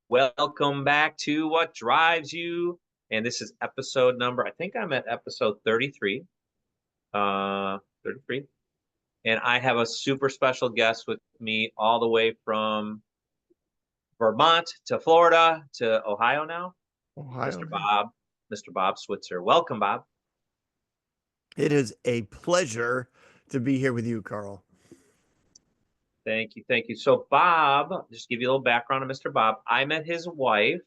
Welcome back to What Drives You. And this is episode number, I think I'm at episode 33. 33. And I have a super special guest with me all the way from Vermont to Florida to Ohio now, Ohio. Mr. Bob, Mr. Bob Switzer. Welcome, Bob. It is a pleasure to be here with you, Carl. Thank you. Thank you. So, Bob, just give you a little background on Mr. Bob. I met his wife,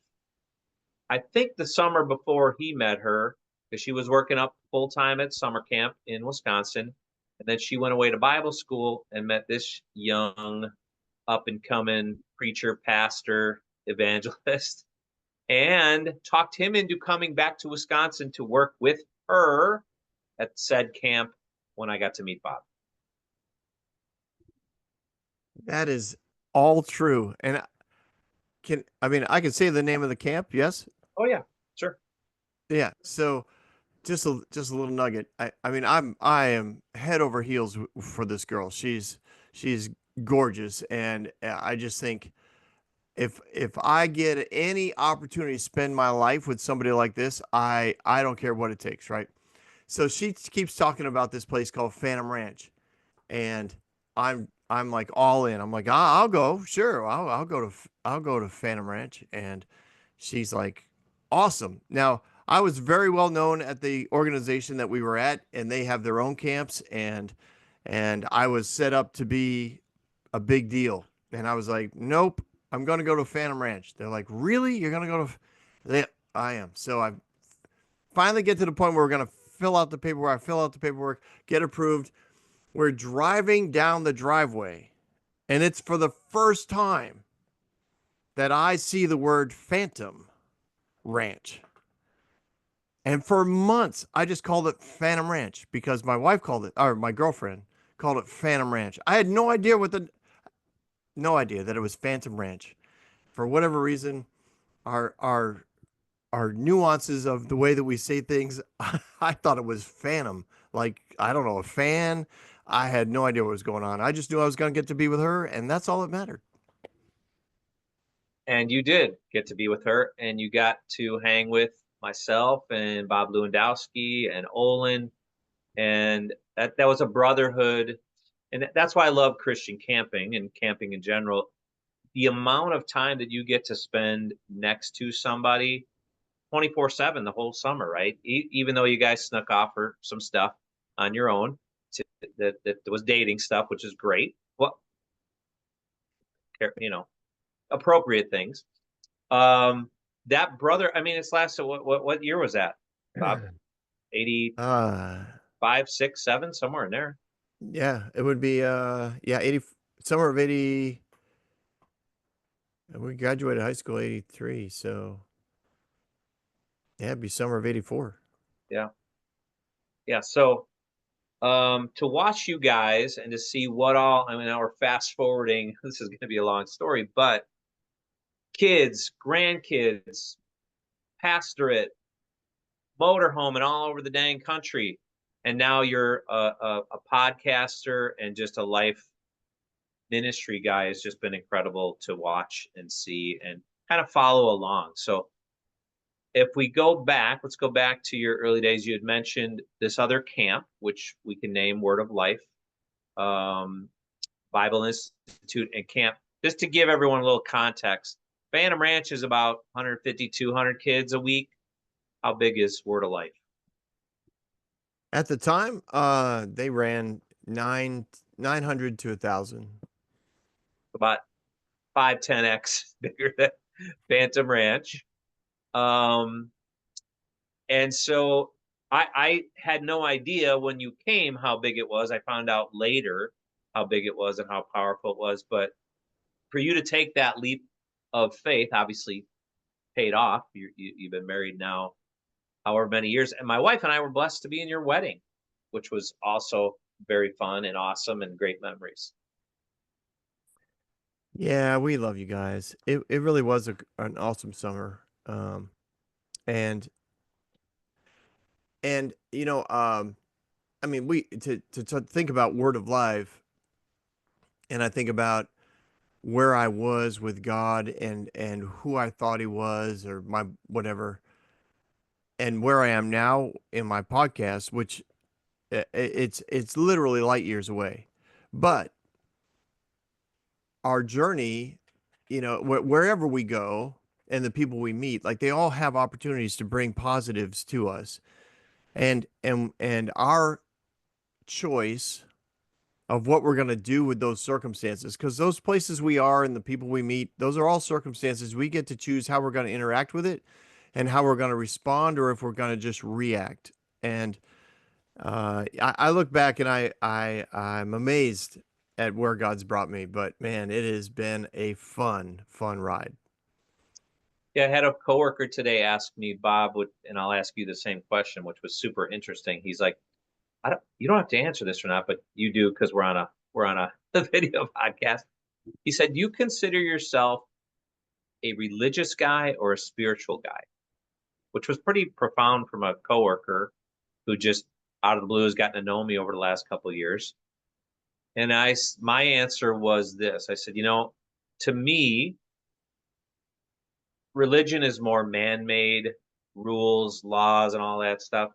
I think the summer before he met her, because she was working up full time at summer camp in Wisconsin. And then she went away to Bible school and met this young, up and coming preacher, pastor, evangelist, and talked him into coming back to Wisconsin to work with her at said camp when I got to meet Bob. That is all true. And I can say the name of the camp, yes? Oh, yeah, sure. Yeah. So just a little nugget. I am head over heels for this girl. She's gorgeous, and I just think if I get any opportunity to spend my life with somebody like this, I don't care what it takes, right? So she keeps talking about this place called Phantom Ranch, and I'm like all in. I'm like, I'll go, sure, I'll go to Phantom Ranch, and she's like, awesome. Now I was very well known at the organization that we were at, and they have their own camps, and I was set up to be a big deal, and I was like, nope, I'm gonna go to Phantom Ranch. They're like, really? You're gonna go to? They, I am. So I finally get to the point where we're gonna fill out the paperwork. I fill out the paperwork, get approved. We're driving down the driveway, and it's for the first time that I see the word Phantom Ranch. And for months, I just called it Phantom Ranch because my wife called it, or my girlfriend called it Phantom Ranch. I had no idea that it was Phantom Ranch. For whatever reason, our our our nuances of the way that we say things, I thought it was Phantom. Like, I don't know, a fan. I had no idea what was going on. I just knew I was going to get to be with her, and that's all that mattered. And you did get to be with her, and you got to hang with myself and Bob Lewandowski and Olin, and that was a brotherhood, and that's why I love Christian camping and camping in general. The amount of time that you get to spend next to somebody 24/7 the whole summer, right? Even though you guys snuck off for some stuff on your own, that was dating stuff, which is great. Well, you know, appropriate things. Um, that brother, I mean, it's lasted. What year was that, Bob? 80, Uh, 5, 6, 7, somewhere in there. yeah, it would be, yeah, 80, summer of 80. We graduated high school 83. So yeah, it'd be summer of 84. Yeah, yeah. So to watch you guys and to see what all, I mean, now we're fast forwarding. This is going to be a long story, but kids, grandkids, pastorate, motorhome, and all over the dang country. And now you're a podcaster and just a life ministry guy has just been incredible to watch and see and kind of follow along. So if we go back, let's go back to your early days. You had mentioned this other camp, which we can name Word of Life, um, Bible Institute and camp. Just to give everyone a little context, Phantom Ranch is about 150, 200 kids a week. How big is Word of Life? At the time, they ran 900 to 1,000. About 5, 10x bigger than Phantom Ranch. Um, and so I had no idea when you came how big it was. I found out later how big it was and how powerful it was. But for you to take that leap of faith, obviously paid off. You've been married now however many years. And my wife and I were blessed to be in your wedding, which was also very fun and awesome and great memories. Yeah, we love you guys. It really was an awesome summer. And you know, I mean, we to think about Word of Life, and I think about where I was with God and who I thought he was or my whatever, and where I am now in my podcast, which it's literally light years away. But our journey, wherever we go and the people we meet, like they all have opportunities to bring positives to us. And our choice of what we're going to do with those circumstances, because those places we are and the people we meet, those are all circumstances. We get to choose how we're going to interact with it and how we're going to respond, or if we're going to just react. And I look back and I'm amazed at where God's brought me. But man, it has been a fun ride. Yeah, I had a coworker today ask me, Bob, and I'll ask you the same question, which was super interesting. He's like, you don't have to answer this or not, but you do because we're on a, a video podcast. He said, "You consider yourself a religious guy or a spiritual guy?" Which was pretty profound from a coworker who just out of the blue has gotten to know me over the last couple of years. And my answer was this. I said, to me, religion is more man-made rules, laws, and all that stuff.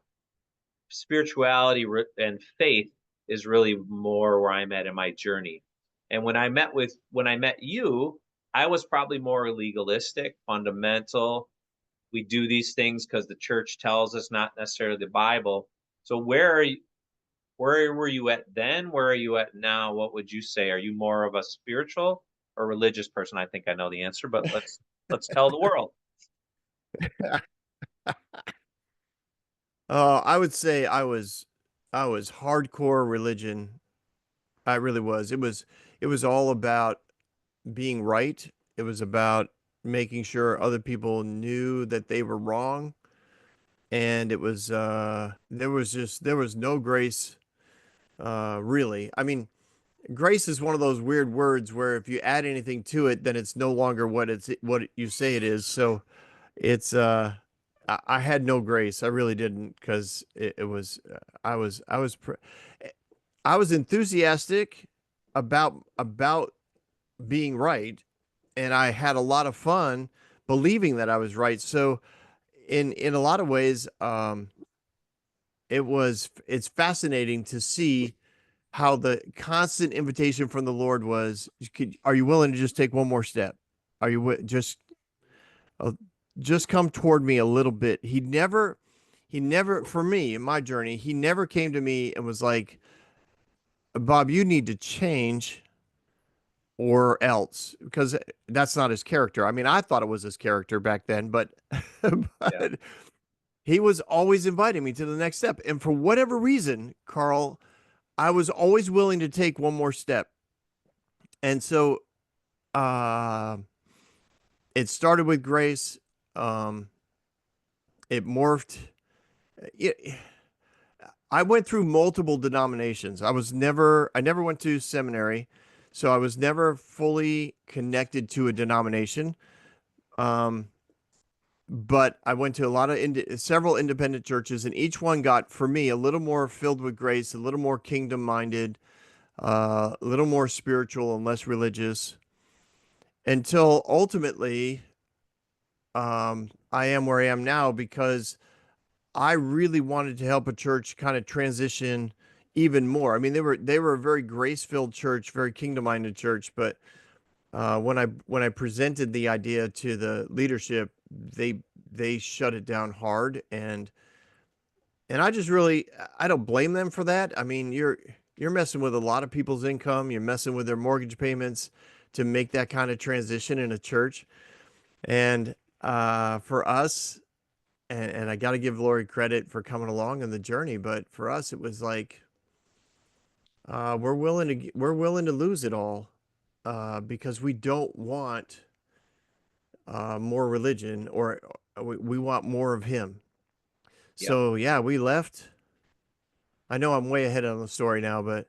Spirituality and faith is really more where I'm at in my journey. And when I met you, I was probably more legalistic, fundamental. We do these things because the church tells us, not necessarily the Bible. So where were you at then? Where are you at now? What would you say? Are you more of a spiritual or religious person? I think I know the answer, but let's tell the world. I would say I was hardcore religion. I really was. It was all about being right. It was about making sure other people knew that they were wrong. And there was no grace, really. I mean, grace is one of those weird words where if you add anything to it, then it's no longer what you say it is. So it's I had no grace. I really didn't, because it was I was enthusiastic about being right, and I had a lot of fun believing that I was right. So in a lot of ways, it's fascinating to see how the constant invitation from the Lord was, are you willing to just take one more step? Are you uh, just come toward me a little bit? He never, for me in my journey, he never came to me and was like, Bob, you need to change or else, because that's not his character. I mean, I thought it was his character back then, but Yeah. but he was always inviting me to the next step. And for whatever reason, Carl, I was always willing to take one more step. And so uh, it started with grace. Um, it morphed. It, I went through multiple denominations. I never went to seminary, so I was never fully connected to a denomination. Um, but I went to several independent churches, and each one got, for me, a little more filled with grace, a little more kingdom minded, a little more spiritual and less religious, until ultimately I am where I am now, because I really wanted to help a church kind of transition even more. I mean, they were a very grace filled church, very kingdom minded church, but when I presented the idea to the leadership, they shut it down hard, and I don't blame them for that. I mean, you're messing with a lot of people's income, you're messing with their mortgage payments to make that kind of transition in a church. And for us, and I got to give Lori credit for coming along in the journey, but for us, it was like we're willing to lose it all, because we don't want more religion, or we want more of Him. Yeah. So yeah, we left. I know I'm way ahead on the story now, but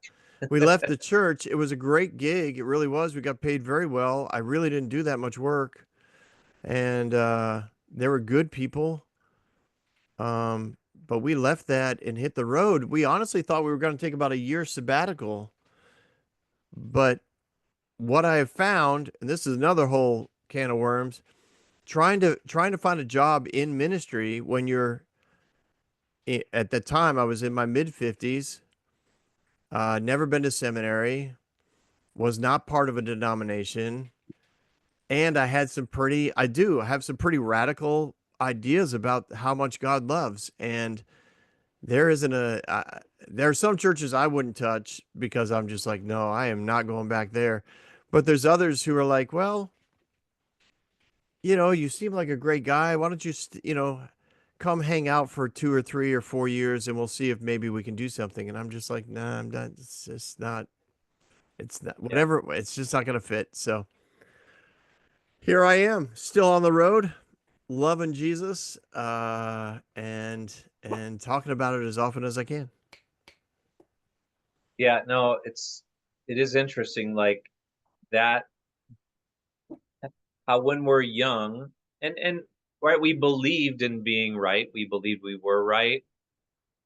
we left the church. It was a great gig. It really was. We got paid very well. I really didn't do that much work, and there were good people. But we left that and hit the road. We honestly thought we were going to take about a year sabbatical, but what I have found, and this is another whole can of worms, trying to find a job in ministry when you're at the time I was in my mid 50s, never been to seminary, was not part of a denomination, and I have some pretty radical ideas about how much God loves. And there isn't there are some churches I wouldn't touch because I'm just like, no, I am not going back there. But there's others who are like, well, you seem like a great guy. Why don't you, come hang out for 2 or 3 or 4 years and we'll see if maybe we can do something. And I'm just like, nah, I'm not. It's not, Yeah. whatever. It's just not going to fit. So here I am, still on the road, loving Jesus, and talking about it as often as I can. Yeah, no, it is interesting like that, how when we're young and right, we believed in being right. We believed we were right,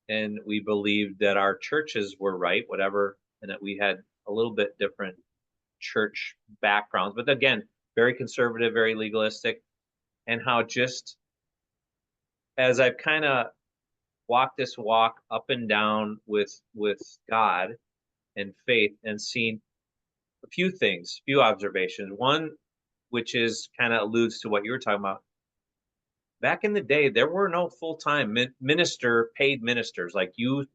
and we believed that our churches were right, whatever, and that we had a little bit different church backgrounds, but again, very conservative, very legalistic, and how just as I've kind of walked this walk up and down with God and faith and seen a few things, few observations. One, which is kind of alludes to what you were talking about. Back in the day, there were no full-time paid ministers. Like you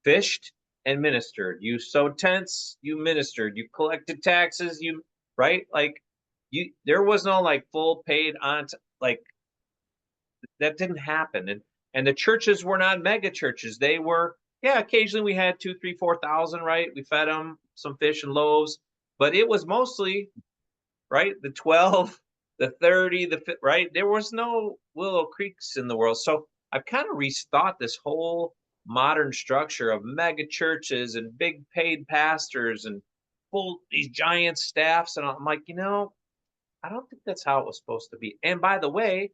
fished and ministered, you sowed tents, you ministered, you collected taxes, you right like you. There was no like full paid on like that didn't happen, and the churches were not mega churches. They were, yeah, occasionally we had two, three, 4,000, right? We fed them some fish and loaves, but it was mostly right? The 12, the 30, right? There was no Willow Creeks in the world. So I've kind of rethought this whole modern structure of mega churches and big paid pastors and full these giant staffs. And I'm like, I don't think that's how it was supposed to be. And by the way,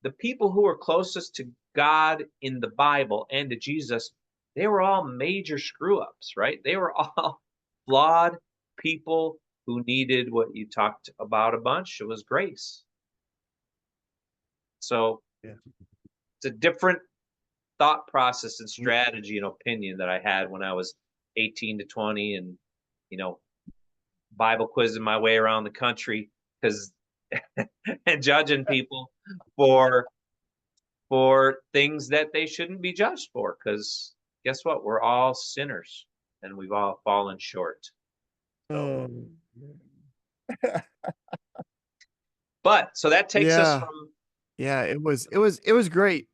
the people who were closest to God in the Bible and to Jesus, they were all major screw ups, right? They were all flawed people who needed what you talked about a bunch. It was grace. So Yeah. it's a different thought process and strategy and opinion that I had when I was 18 to 20 and, you know, Bible quizzing my way around the country because and judging people for things that they shouldn't be judged for because guess what, we're all sinners and we've all fallen short. So Um, but so that takes us yeah, from yeah, it was great.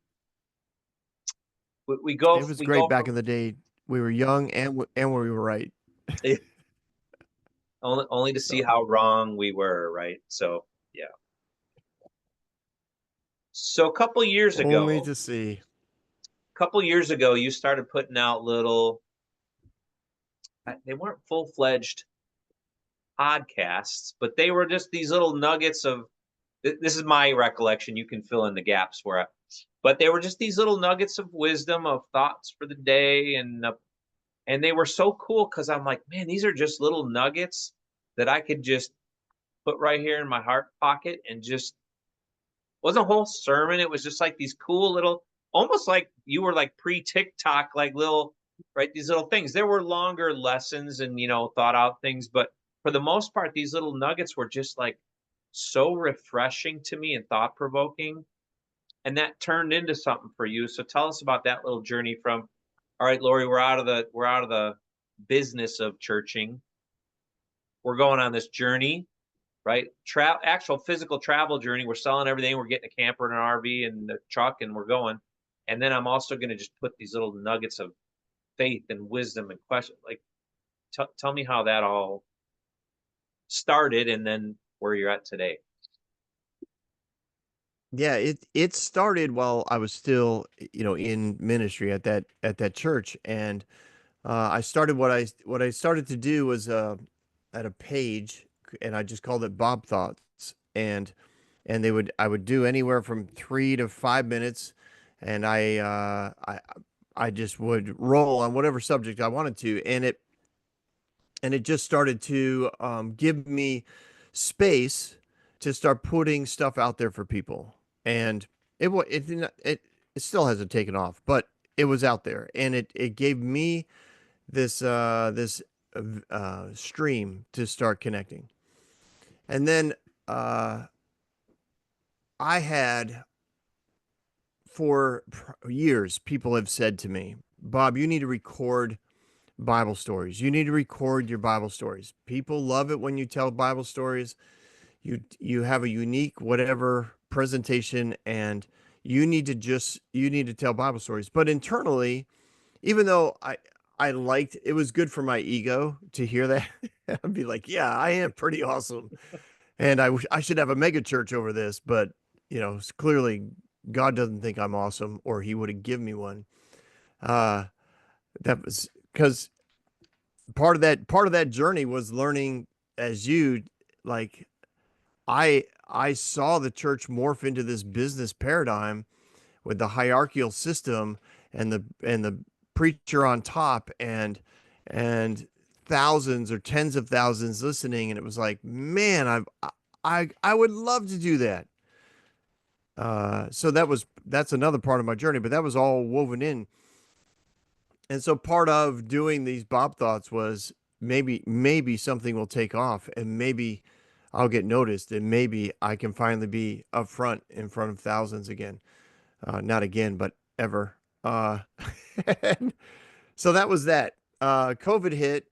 we go It was we great go back from in the day. We were young and we were right. only to see So how wrong we were, right? So yeah. So only to see. a couple years ago you started putting out little, they weren't full-fledged podcasts, but they were just these little nuggets of, this is my recollection, you can fill in the gaps where but they were just these little nuggets of wisdom, of thoughts for the day, and they were so cool because I'm like, man, these are just little nuggets that I could just put right here in my heart pocket and just, wasn't a whole sermon. It was just like these cool little, almost like you were like pre TikTok, like little, right? These little things. There were longer lessons and, thought out things, but for the most part, these little nuggets were just like so refreshing to me and thought provoking. And that turned into something for you. So tell us about that little journey from, all right, Lori, we're out of the business of churching. We're going on this journey, right? Actual physical travel journey. We're selling everything. We're getting a camper and an RV and a truck, and we're going. And then I'm also going to just put these little nuggets of faith and wisdom and question. Like, tell me how that all started, and then where you're at today. Yeah, it started while I was still, in ministry at that church, and I started what I started to do was at a page, and I just called it Bob Thoughts, and I would do anywhere from 3 to 5 minutes, and I just would roll on whatever subject I wanted to, and and it just started to give me space to start putting stuff out there for people. And it still hasn't taken off, but it was out there, and it gave me this stream to start connecting. And then uh, I had for years people have said to me, Bob, you need to record Bible stories. You need to record your Bible stories. People love it when you tell Bible stories. You have a unique whatever presentation, and you need to tell Bible stories. But internally, even though I liked, it was good for my ego to hear that. I'd be like, yeah, I am pretty awesome, and I should have a mega church over this. But clearly God doesn't think I'm awesome, or He would have given me one. Uh, that was because part of that journey was learning as you like I saw the church morph into this business paradigm with the hierarchical system and the preacher on top and thousands or tens of thousands listening, and it was like, man, I would love to do that. So that's another part of my journey, but that was all woven in. And so part of doing these Bob thoughts was maybe something will take off, and maybe I'll get noticed, and maybe I can finally be up front in front of thousands again. Not again, but ever. So that was that. COVID hit,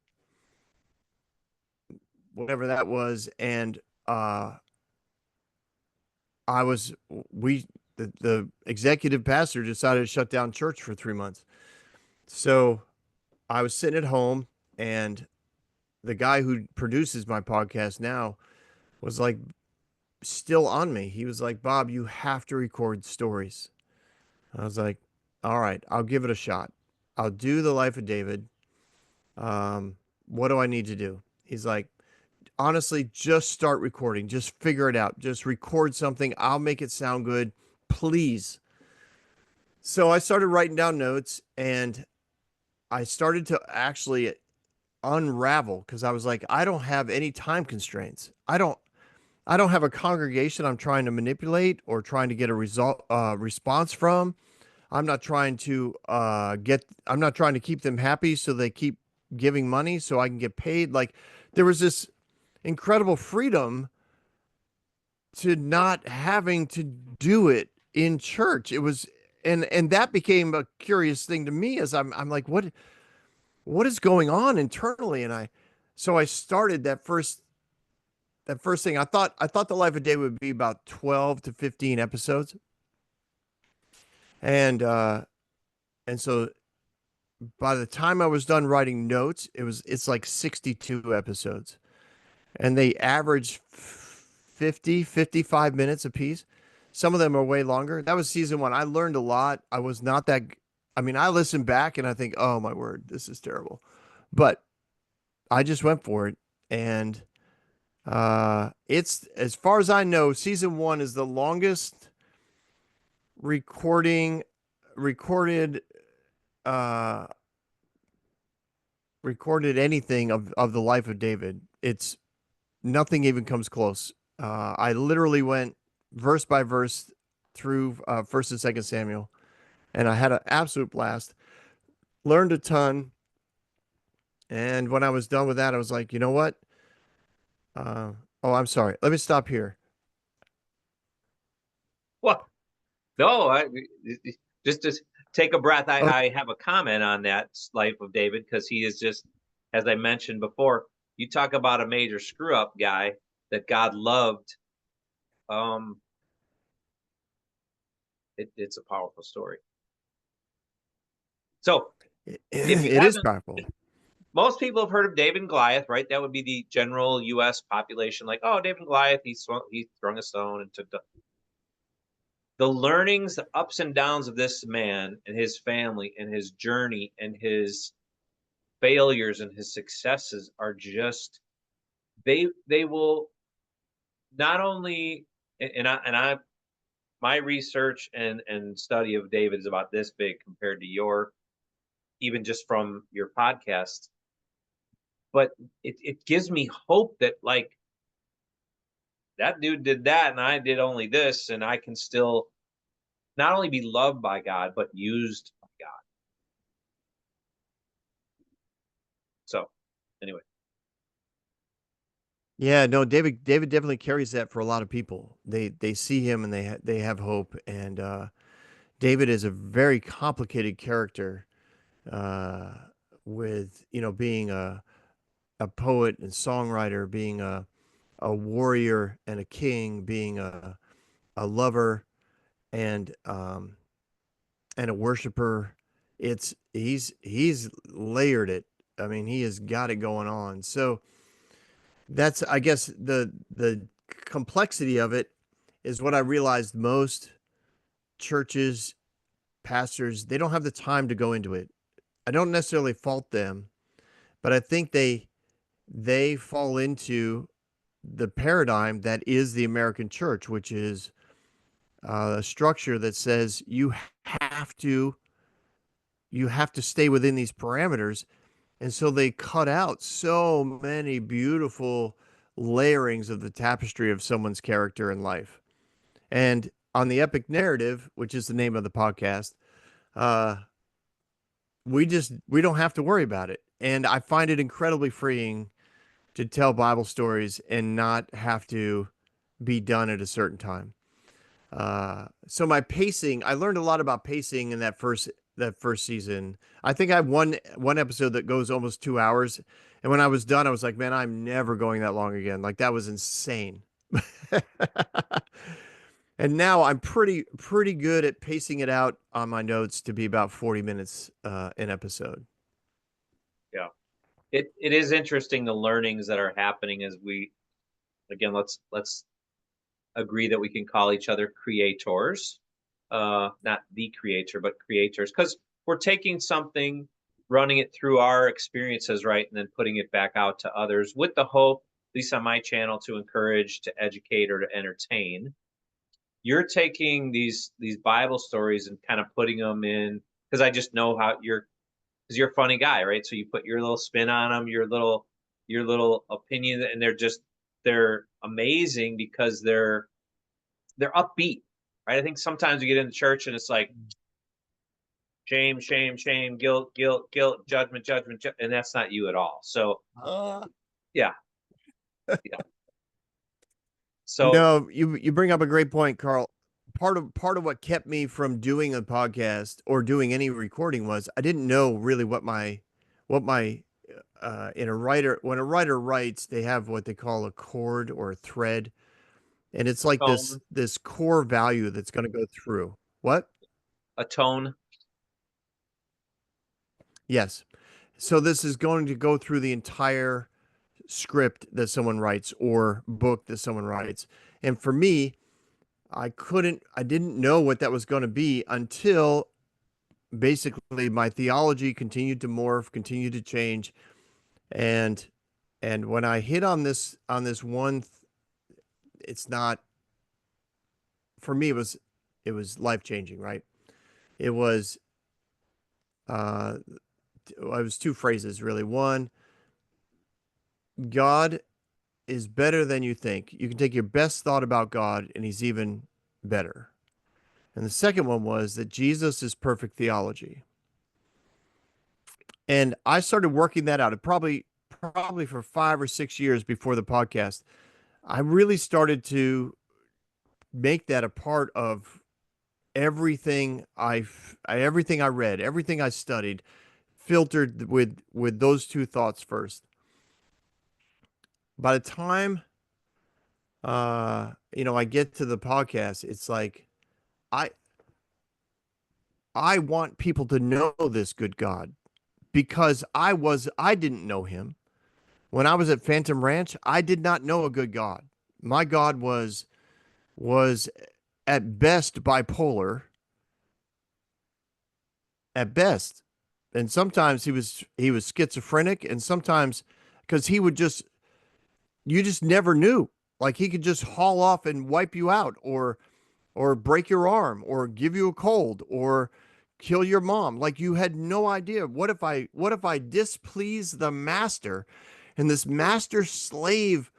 whatever that was, and uh, I was we the executive pastor decided to shut down church for 3 months. So I was sitting at home, and the guy who produces my podcast now was like still on me. He was like, Bob, you have to record stories. I was like, all right, I'll give it a shot. I'll do the life of David. What do I need to do? He's like, honestly, just start recording. Just figure it out. Just record something. I'll make it sound good. Please. So I started writing down notes, and I started to actually unravel because I was like, I don't have any time constraints. I don't have a congregation I'm trying to manipulate or trying to get a response from. I'm not trying to keep them happy so they keep giving money so I can get paid. Like, there was this incredible freedom to not having to do it in church. It was and that became a curious thing to me as I'm like, what is going on internally? And I started that first thing. I thought the life of David would be about 12 to 15 episodes. And so by the time I was done writing notes, it's like 62 episodes. And they average 50, 55 minutes apiece. Some of them are way longer. That was season 1. I learned a lot. I was not that I mean, I listen back and I think, "Oh my word, this is terrible." But I just went for it, and it's, as far as I know, season 1 is the longest recording recorded uh recorded anything of the life of David. It's nothing even comes close. I literally went verse by verse through First and Second Samuel, and I had an absolute blast. Learned a ton, and when I was done with that, I was like, you know what? Uh, oh, I'm sorry. Let me stop here. Well, no, just take a breath. I, Oh, I have a comment on that life of David because he is just, as I mentioned before, you talk about a major screw up guy that God loved. Um, it's a powerful story. So if you it is haven't, powerful. most people have heard of David and Goliath, right? That would be the general U.S. population. Like, oh, David and Goliath, he thrown a stone and took the learnings, the ups and downs of this man and his family and his journey and his failures and his successes are just they will not only and I my research and study of David is about this big compared to your even just from your podcast. but it gives me hope that like that dude did that and I did only this, and I can still not only be loved by God, but used by God. So anyway, Yeah, no, David definitely carries that for a lot of people. They see him and they have hope. And David is a very complicated character, uh, with being a poet and songwriter, being a warrior and a king, being a lover and a worshiper. He's layered it. I mean, he has got it going on. So that's, I guess, the complexity of it is what I realized. Most churches, pastors, they don't have the time to go into it. I don't necessarily fault them, but I think they fall into the paradigm that is the American church, which is a structure that says have to you have to stay within these parameters. And so they cut out so many beautiful layerings of the tapestry of someone's character and life. And on the epic narrative, which is the name of the podcast, uh, we don't have to worry about it. And I find it incredibly freeing to tell Bible stories and not have to be done at a certain time. So my pacing, I learned a lot about pacing in that first season. I think I have one episode that goes almost 2 hours, and when I was done, I was like, man, I'm never going that long again. Like that was insane. And now I'm pretty good at pacing it out on my notes to be about 40 minutes an episode. yeah, it is interesting the learnings that are happening as we again let's agree that we can call each other creators, not the creator, but creators, because we're taking something, running it through our experiences, right, and then putting it back out to others with the hope, at least on my channel, to encourage, to educate, or to entertain. You're taking these Bible stories and kind of putting them in because I just know how you're because you're a funny guy, right? So you put your little spin on them, your little opinion, and they're amazing because they're upbeat, right? I think sometimes we get into church and it's like shame, shame, shame, guilt, guilt, guilt, judgment, judgment, and that's not you at all. So yeah, yeah. So No, you bring up a great point, Carl. Part of what kept me from doing a podcast or doing any recording was I didn't know really what my in a writer when a writer writes, they have what they call a chord or a thread, and it's a like this tone, this core value that's going to go through. What? a tone. Yes. So this is going to go through the entire script that someone writes or book that someone writes. And for me, I didn't know what that was going to be until basically my theology continued to morph, continued to change. And when I hit on this one, it's not for me, it was life changing, right? It was uh it was two phrases really. One, God is better than you think. You can take your best thought about God and he's even better. And the second one was that Jesus is perfect theology. And I started working that out. It probably for 5 or 6 years before the podcast. I really started to make that a part of everything I read, everything I studied, filtered with those two thoughts first. By the time I get to the podcast, it's like I I want people to know this good God because I didn't know him. When I was at Phantom Ranch, I did not know a good God. My God was at best bipolar, at best. And sometimes he was schizophrenic, and sometimes because he would just you just never knew. Like he could just haul off and wipe you out or break your arm or give you a cold or kill your mom. Like you had no idea. What if I displease the master And this master slave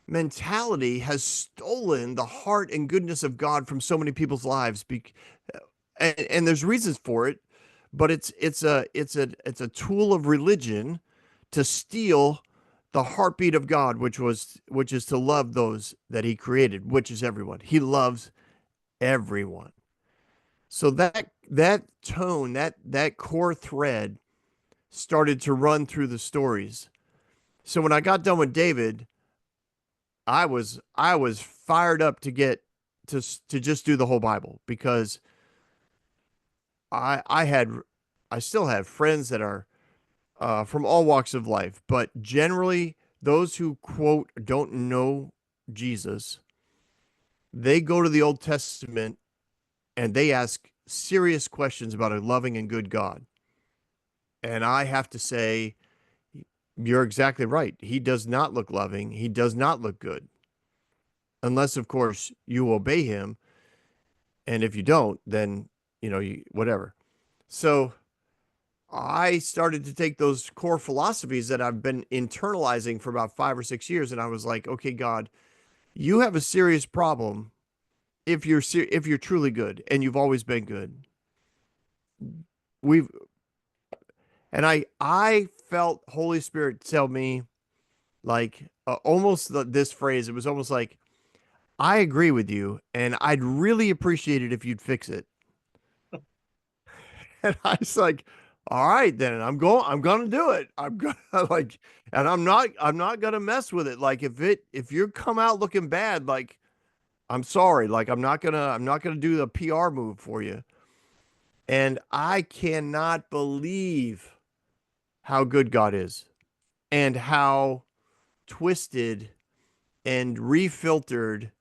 mentality has stolen the heart and goodness of God from so many people's lives. And there's reasons for it, but it's a tool of religion to steal the heartbeat of God, which is to love those that He created, which is everyone. He loves everyone. So that tone, that core thread started to run through the stories. So when I got done with David, I was fired up to get to just do the whole Bible because I had I still have friends that are from all walks of life, but generally those who quote don't know Jesus, they go to the Old Testament and they ask serious questions about a loving and good God. And I have to say, you're exactly right. He does not look loving. He does not look good. Unless, of course, you obey him. And if you don't, then, whatever. So I started to take those core philosophies that I've been internalizing for about 5 or 6 years. And I was like, okay, God, you have a serious problem if you're truly good and you've always been good. We've I felt Holy Spirit tell me like almost this phrase. It was almost like, I agree with you, and I'd really appreciate it if you'd fix it. And I was like, all right, then I'm gonna do it. I'm gonna like, and I'm not gonna mess with it. Like if you come out looking bad, like I'm sorry. Like I'm not gonna do the PR move for you. And I cannot believe how good God is and how twisted and refiltered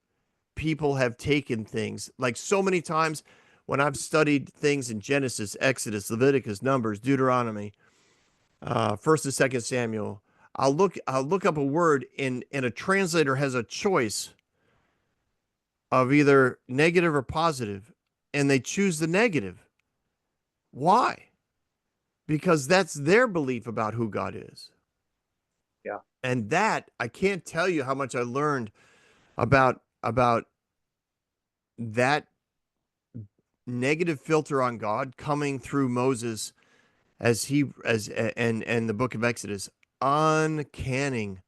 people have taken things. Like so many times when I've studied things in Genesis, Exodus, Leviticus, Numbers, Deuteronomy, First and Second Samuel, I'll look up a word and a translator has a choice of either negative or positive, and they choose the negative. Why? Because that's their belief about who God is. Yeah. And that I can't tell you how much I learned about that negative filter on God coming through Moses as he as and the book of Exodus, uncanning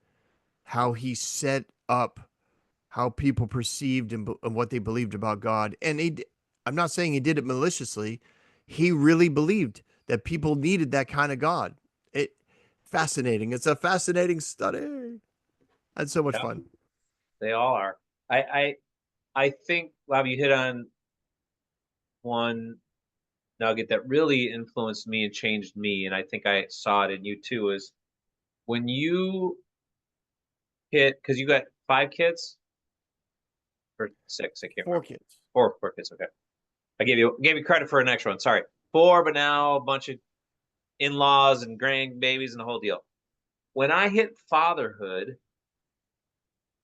how he set up how people perceived and what they believed about God. And I'm not saying he did it maliciously. He really believed that people needed that kind of God. It fascinating. It's a fascinating study. That's so much Yeah, fun. they all are. I I think, Bob, you hit on one nugget that really influenced me and changed me, and I think I saw it in you too, is when you hit, because you got 5 kids or 6, I can't Four remember. kids. Four kids, okay. I gave you credit for an extra one. Sorry. Four, but now a bunch of in-laws and grandbabies and the whole deal. When I hit fatherhood,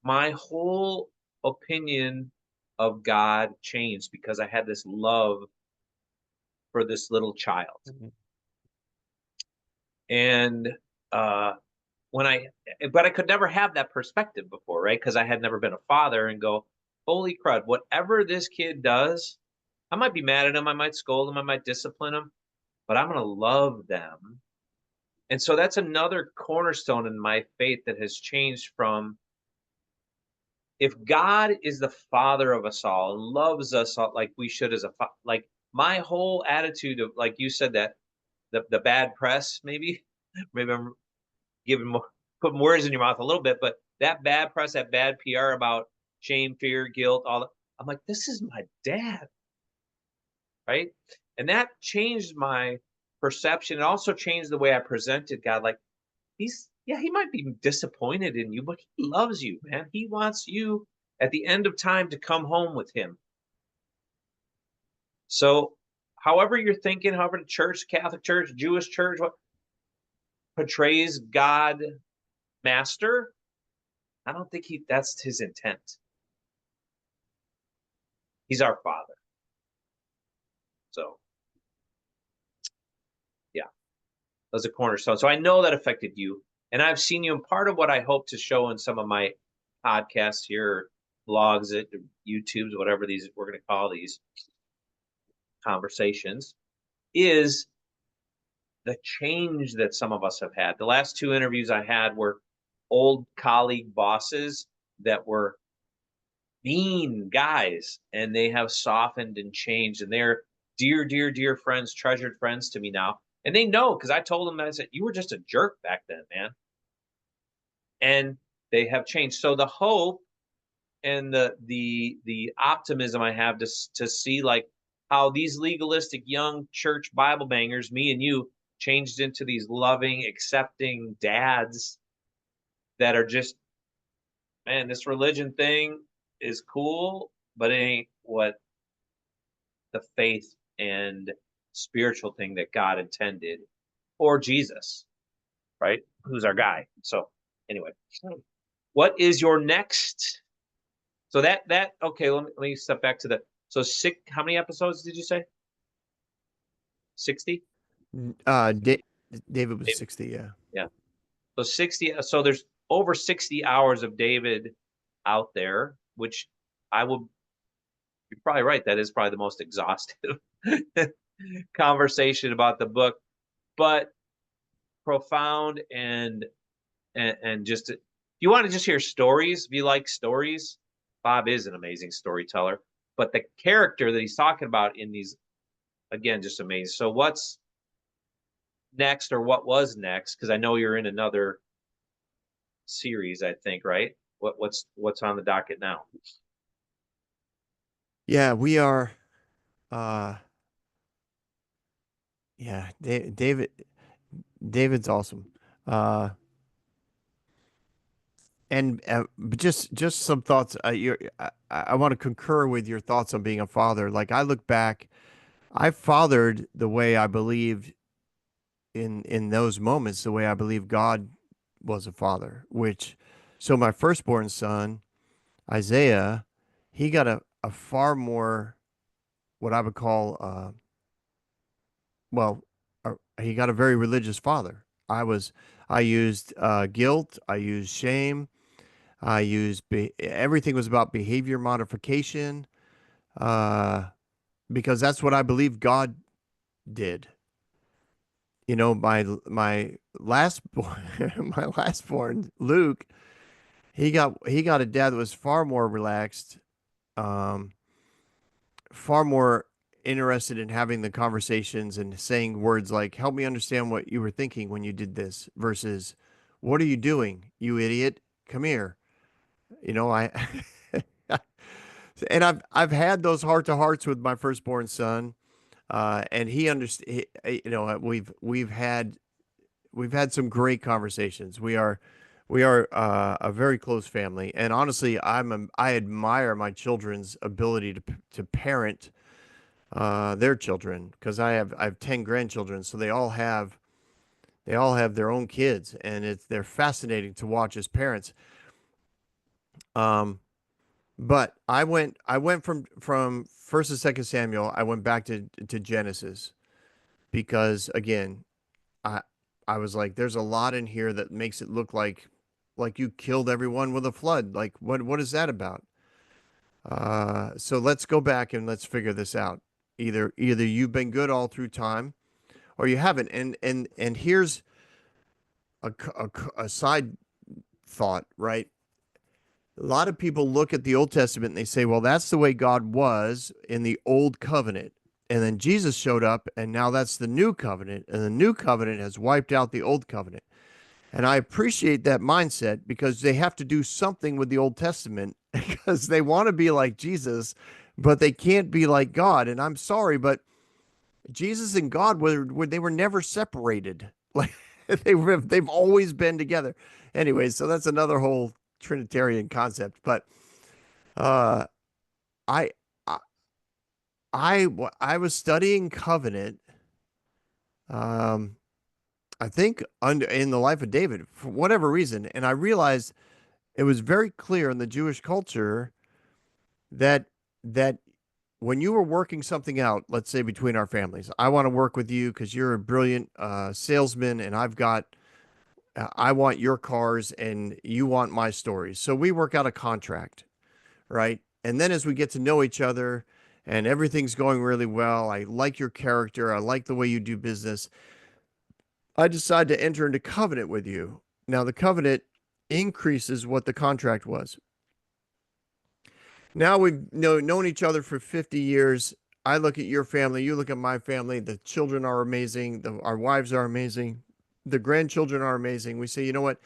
my whole opinion of God changed because I had this love for this little child. Mhm. And uh when I but I could never have that perspective before, right? Because I had never been a father and go, holy crud, whatever this kid does, I might be mad at him, I might scold him, I might discipline him, but I'm gonna love them. And so that's another cornerstone in my faith that has changed from, if God is the father of us all and loves us all like we should as like my whole attitude of, like you said, that the bad press, maybe I'm giving more, putting words in your mouth a little bit, but that bad press, that bad PR about shame, fear, guilt, all that. I'm like, this is my dad, right? And that changed my perception. It also changed the way I presented God. Like, yeah, he might be disappointed in you, but he loves you, man. He wants you at the end of time to come home with him. So, however you're thinking, however the church, Catholic Church, Jewish church, what portrays God master, I don't think that's his intent. He's our father. So, yeah, that's a cornerstone. So I know that affected you. And I've seen you, and part of what I hope to show in some of my podcasts here, blogs, YouTubes, whatever these we're going to call these conversations, is the change that some of us have had. The last two interviews I had were old colleague bosses that were mean guys, and they have softened and changed, and they're dear, dear, dear friends, treasured friends to me now. And they know because I told them, I said, you were just a jerk back then, man. And they have changed. So the hope and the optimism I have to see like how these legalistic young church Bible bangers, me and you, changed into these loving, accepting dads that are just, man, this religion thing is cool, but it ain't what the faith and spiritual thing that God intended, or Jesus, right? Who's our guy. So anyway, what is your next? So that okay, let me step back to the so six, how many episodes did you say? 60? Da David was 60, yeah. Yeah. So 60, so there's over 60 hours of David out there, which I will, you're probably right. That is probably the most exhaustive conversation about the book, but profound and just if you want to just hear stories, if you like stories, Bob is an amazing storyteller. But the character that he's talking about in these, again, just amazing. So what's next, or what was next? Because I know you're in another series, I think, right? What's on the docket now? Yeah, we are uh yeah, David's awesome. Uh and but just some thoughts. I want to concur with your thoughts on being a father. Like I look back, I fathered the way I believed in those moments, the way I believe God was a father, which so my firstborn son, Isaiah, he got a far more what I would call well, he got a very religious father. I used guilt, I used shame, I used everything was about behavior modification, uh, because that's what I believe God did. You know, my last my last born, Luke, he got a dad that was far more relaxed, um, far more interested in having the conversations and saying words like, help me understand what you were thinking when you did this versus, what are you doing, you idiot? Come here. You know, I, and I've had those heart to hearts with my firstborn son. And he understand, you know, we've had some great conversations. We are a very close family. And honestly, I admire my children's ability to parent their children because I have 10 grandchildren, so they all have their own kids, and they're fascinating to watch as parents. Um, but I went from First and Second Samuel. I went back to Genesis because again, I I was like, there's a lot in here that makes it look like you killed everyone with a flood. Like what is that about? So let's go back and let's figure this out. Either you've been good all through time or you haven't. And here's a side thought, right? A lot of people look at the Old Testament and they say, well, that's the way God was in the old covenant. And then Jesus showed up, and now that's the new covenant. And the new covenant has wiped out the old covenant. And I appreciate that mindset because they have to do something with the Old Testament because they want to be like Jesus, but they can't be like God. And I'm sorry, but Jesus and God they were never separated. Like they've always been together. Anyway, so that's another whole Trinitarian concept. But uh, I I I was studying covenant. Um, I think under in the life of David for whatever reason, and I realized it was very clear in the Jewish culture that that when you were working something out, let's say between our families, I want to work with you because you're a brilliant salesman, and I want your cars and you want my stories. So we work out a contract, right? And then as we get to know each other and everything's going really well, I like your character, I like the way you do business. I decide to enter into covenant with you. Now, the covenant increases what the contract was. Now we've known each other for 50 years. I look at your family, you look at my family. The children are amazing. Our wives are amazing. The grandchildren are amazing. We say, you know what?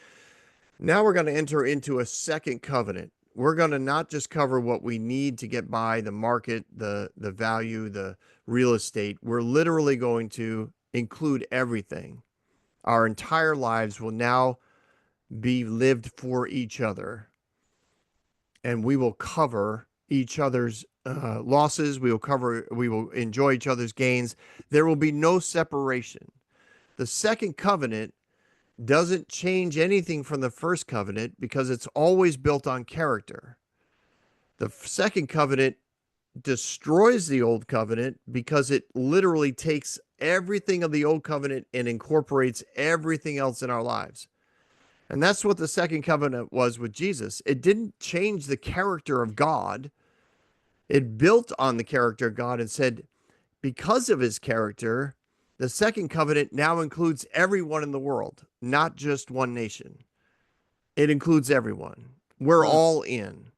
Now we're going to enter into a second covenant. We're going to not just cover what we need to get by the market, the value, the real estate. We're literally going to include everything. Our entire lives will now be lived for each other, and we will cover each other's losses. We will enjoy each other's gains. There will be no separation. The second covenant doesn't change anything from the first covenant because it's always built on character. The second covenant destroys the old covenant because it literally takes everything of the old covenant and incorporates everything else in our lives. And that's what the second covenant was with Jesus. It didn't change the character of God. It built on the character of God and said, because of his character, the second covenant now includes everyone in the world, not just one nation. It includes everyone. We're Hmm. all in.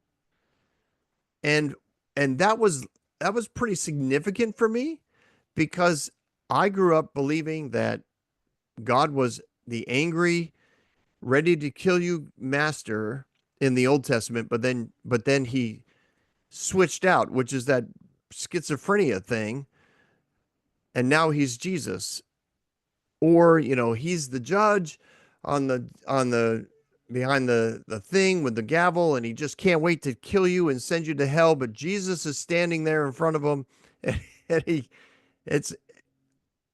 And that was pretty significant for me because I grew up believing that God was the angry, ready to kill you master in the Old Testament, but then he switched out, which is that schizophrenia thing, and now he's Jesus. Or, he's the judge on the behind the thing with the gavel, and he just can't wait to kill you and send you to hell, but Jesus is standing there in front of him, and he it's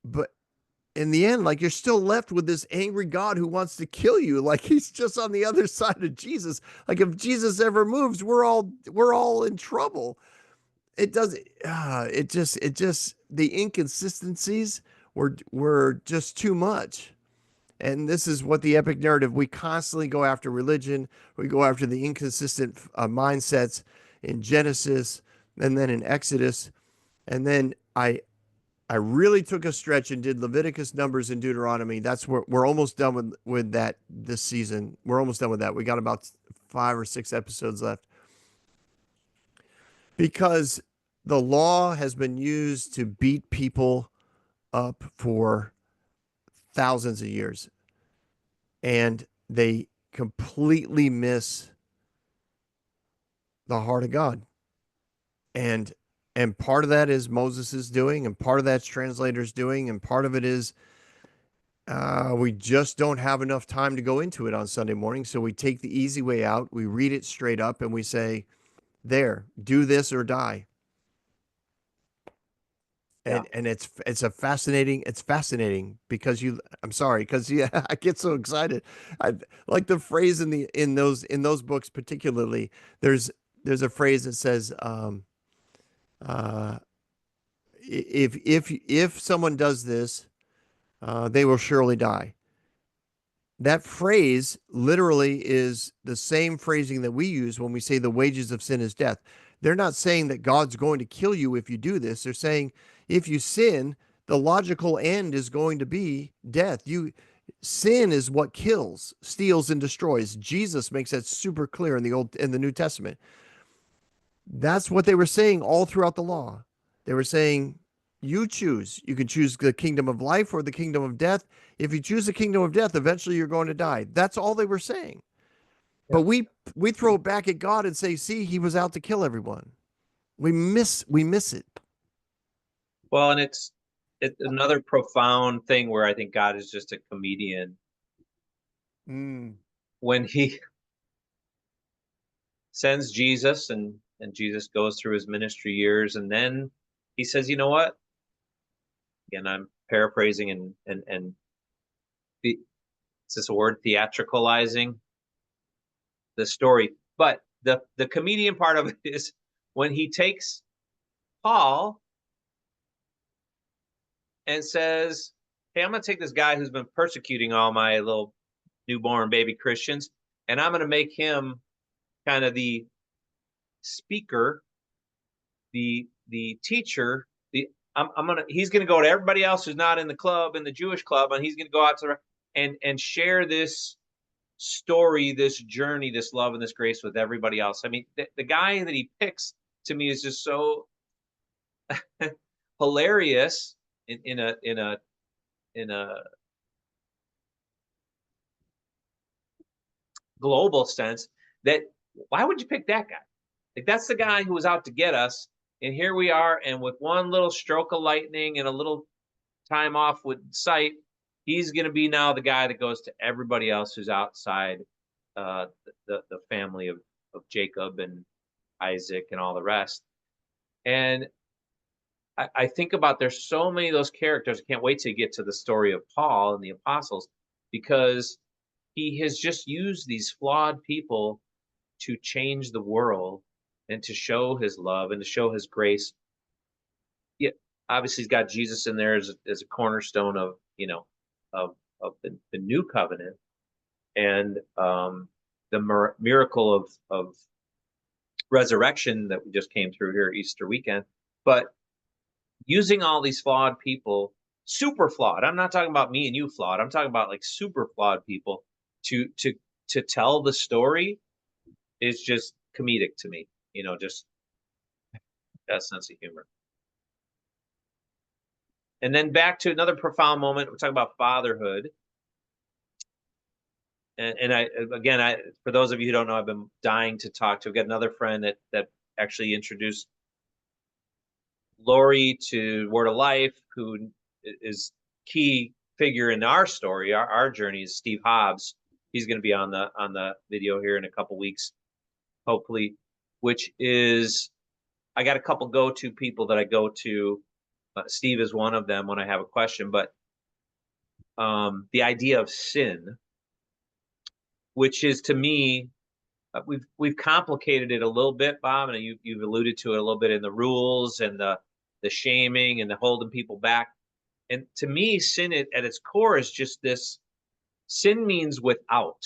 but in the end, like, you're still left with this angry God who wants to kill you. Like, he's just on the other side of Jesus. Like, if Jesus ever moves, we're all in trouble. It does it just the inconsistencies were just too much. And this is what the epic narrative, we constantly go after religion, we go after the inconsistent mindsets in Genesis and then in Exodus. And then I really took a stretch and did Leviticus, Numbers, and Deuteronomy. That's where we're almost done with that this season. We're almost done with that. We got about 5 or 6 episodes left because the law has been used to beat people up for thousands of years, and they completely miss the heart of God. And and part of that is Moses' doing, and part of that's translators doing, and part of it is we just don't have enough time to go into it on Sunday morning. So we take the easy way out. We read it straight up and we say, there, do this or die. Yeah. And it's fascinating because I'm sorry, because yeah, I get so excited. I like the phrase in those books particularly. There's a phrase that says, uh, if someone does this, they will surely die. That phrase literally is the same phrasing that we use when we say the wages of sin is death. They're not saying that God's going to kill you if you do this. They're saying if you sin, the logical end is going to be death. Sin is what kills, steals, and destroys. Jesus makes that super clear in the New Testament. That's what they were saying all throughout the law. They were saying, you choose. You can choose the kingdom of life or the kingdom of death. If you choose the kingdom of death, eventually you're going to die. That's all they were saying. Yeah. But we throw it back at God and say, see, he was out to kill everyone. We miss it. Well, and it's another profound thing where I think God is just a comedian Mm. when he sends Jesus and Jesus goes through his ministry years and then he says, you know what? Again, I'm paraphrasing and the, is this a word, theatricalizing the story. But the comedian part of it is when he takes Paul and says, hey, I'm gonna take this guy who's been persecuting all my little newborn baby Christians, and I'm going to make him kind of the speaker, the teacher. I'm gonna he's gonna go to everybody else who's not in the club, in the Jewish club, and he's gonna go out to and share this story, this journey, this love and this grace with everybody else. I mean, the guy that he picks to me is just so hilarious in a global sense that why would you pick that guy? Like that's the guy who was out to get us, and here we are, and with one little stroke of lightning and a little time off with sight, he's going to be now the guy that goes to everybody else who's outside the family of Jacob and Isaac and all the rest. And I think about there's so many of those characters. I can't wait to get to the story of Paul and the apostles because he has just used these flawed people to change the world and to show his love and to show his grace. Yeah, obviously he's got Jesus in there as a cornerstone of of the new covenant and the miracle of resurrection that we just came through here Easter weekend. But using all these flawed people, super flawed. I'm not talking about me and you flawed. I'm talking about like super flawed people to tell the story is just comedic to me. Just that sense of humor. And then back to another profound moment. We're talking about fatherhood. And I again, for those of you who don't know, I've been dying to talk to. I've got another friend that actually introduced Lori to Word of Life, who is key figure in our story, our journey is Steve Hobbs. He's going to be on the video here in a couple weeks, hopefully. Which is, I got a couple go-to people that I go to. Steve is one of them when I have a question, but the idea of sin, which is to me, we've complicated it a little bit, Bob, and you've alluded to it a little bit in the rules and the shaming and the holding people back. And to me, sin at its core is just this. Sin means without,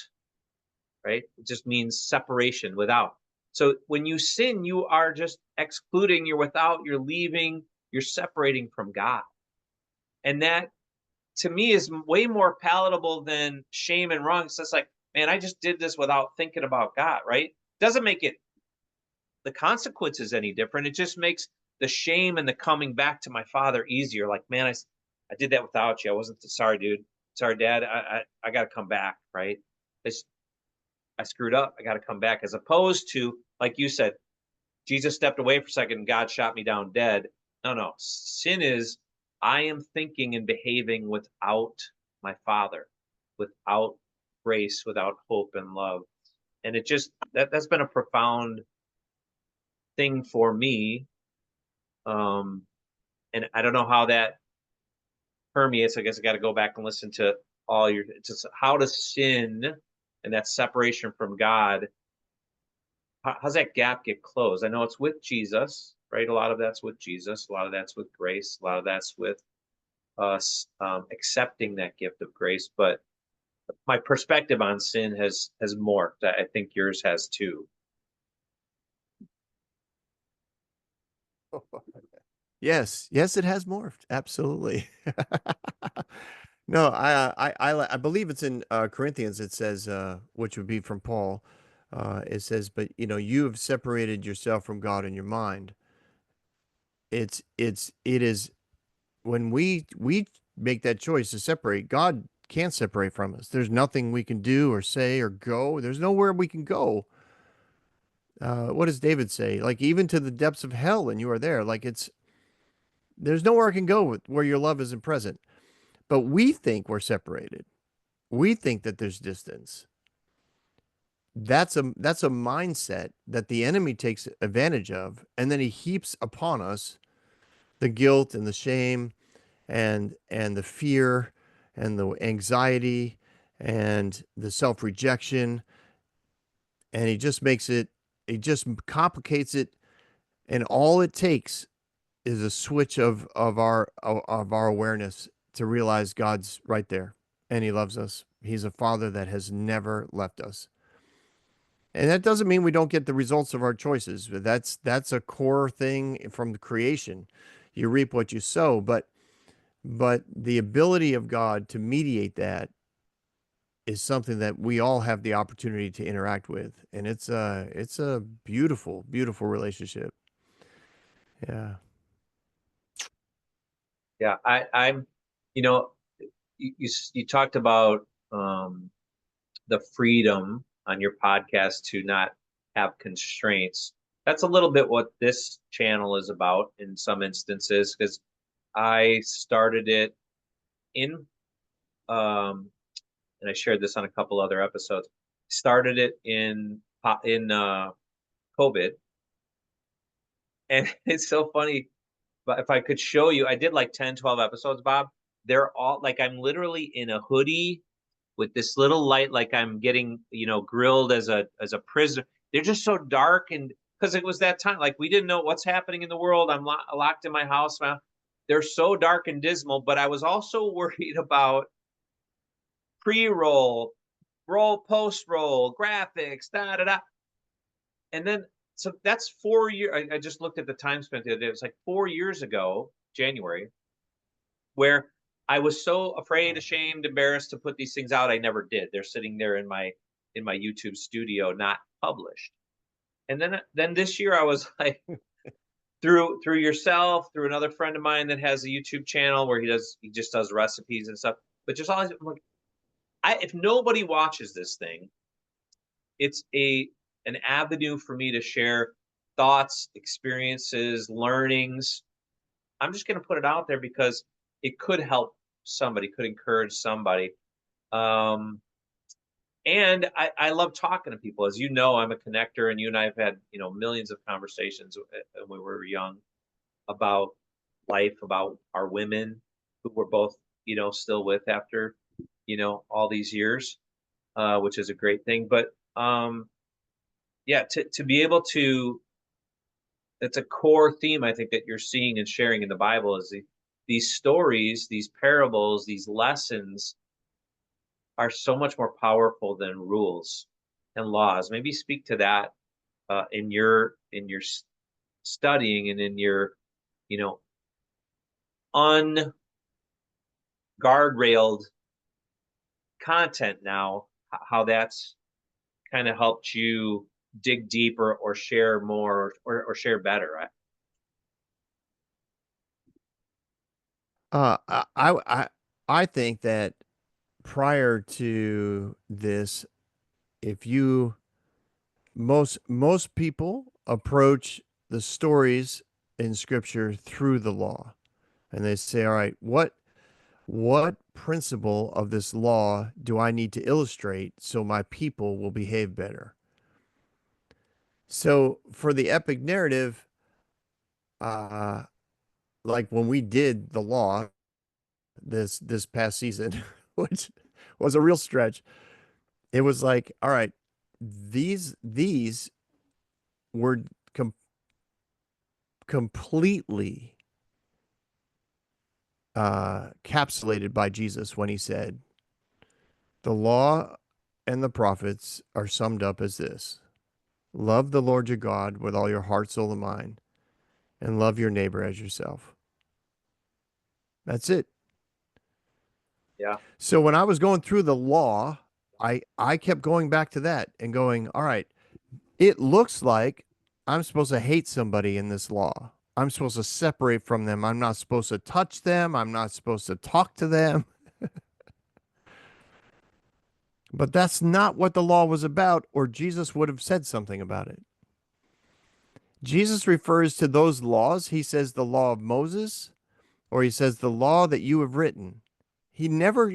right? It just means separation, without. So when you sin, you are just excluding, you're without, you're leaving, you're separating from God. And that to me is way more palatable than shame and wrong. It's just like, man, I just did this without thinking about God, right? Doesn't make it the consequences any different. It just makes the shame and the coming back to my father easier. Like, man, I did that without you. I wasn't sorry, dude. Sorry, dad. I got to come back, right? It's, I screwed up. I got to come back. As opposed to, like you said, Jesus stepped away for a second and God shot me down dead. No. Sin is I am thinking and behaving without my father, without grace, without hope and love. And it just, that's been a profound thing for me. And I don't know how that permeates. I guess I got to go back and listen to all your, just how does sin and that separation from God, how's that gap get closed? I know it's with Jesus, right? A lot of that's with Jesus. A lot of that's with grace. A lot of that's with us accepting that gift of grace. But my perspective on sin has morphed. I think yours has too. Yes, it has morphed. Absolutely. No, I believe it's in Corinthians. It says, which would be from Paul. It says, but you have separated yourself from God in your mind. It is when we make that choice to separate. God can't separate from us. There's nothing we can do or say or go. There's nowhere we can go. What does David say? Like even to the depths of hell, and you are there. Like there's nowhere I can go where your love isn't present. But we think we're separated. We think that there's distance. That's a mindset that the enemy takes advantage of, and then he heaps upon us the guilt and the shame and the fear and the anxiety and the self-rejection, and he just complicates it, and all it takes is a switch of our awareness to realize God's right there, and he loves us. He's a father that has never left us. And that doesn't mean we don't get the results of our choices. But that's a core thing from the creation. You reap what you sow, but the ability of God to mediate that is something that we all have the opportunity to interact with, and it's a beautiful, beautiful relationship. Yeah. Yeah, I'm, you know, you talked about the freedom on your podcast to not have constraints. That's a little bit what this channel is about in some instances, because I started it in, and I shared this on a couple other episodes. Started it in COVID, and it's so funny. But if I could show you, I did like 10, 12 episodes, Bob. They're all like I'm literally in a hoodie with this little light, like I'm getting, grilled as a prisoner. They're just so dark, and because it was that time, like we didn't know what's happening in the world. I'm locked in my house now. They're so dark and dismal, but I was also worried about pre-roll, roll, post-roll, graphics, da da da. And then so that's 4 years. I just looked at the time spent the other day. It was like 4 years ago, January, where I was so afraid, ashamed, embarrassed to put these things out. I never did. They're sitting there in my YouTube studio, not published. And then this year I was like, through yourself, through another friend of mine that has a YouTube channel where he just does recipes and stuff. But just always, I'm like, if nobody watches this thing, it's an avenue for me to share thoughts, experiences, learnings. I'm just going to put it out there because it could help somebody, could encourage somebody. Um, and I love talking to people. As you know, I'm a connector, and you and I have had millions of conversations when we were young about life, about our women who we're both still with after all these years, which is a great thing. But yeah, to be able to, it's a core theme I think that you're seeing and sharing in the Bible is these stories, these parables, these lessons are so much more powerful than rules and laws. Maybe speak to that in your studying and in your you know unguardrailed content now, how that's kind of helped you dig deeper or share more or share better. I think that prior to this, if you most people approach the stories in Scripture through the law, and they say, all right, what principle of this law do I need to illustrate so my people will behave better? So for the epic narrative, uh, like when we did the law this past season, which was a real stretch, it was like, all right, these were completely capsulated by Jesus when he said, the law and the prophets are summed up as this: love the Lord your God with all your heart, soul, and mind, and love your neighbor as yourself. That's it. Yeah, So when I was going through the law, I kept going back to that and going, all right, it looks like I'm supposed to hate somebody in this law. I'm supposed to separate from them. I'm not supposed to touch them. I'm not supposed to talk to them. But that's not what the law was about, or Jesus would have said something about it. Jesus refers to those laws. He says the law of Moses, or he says the law that you have written. He never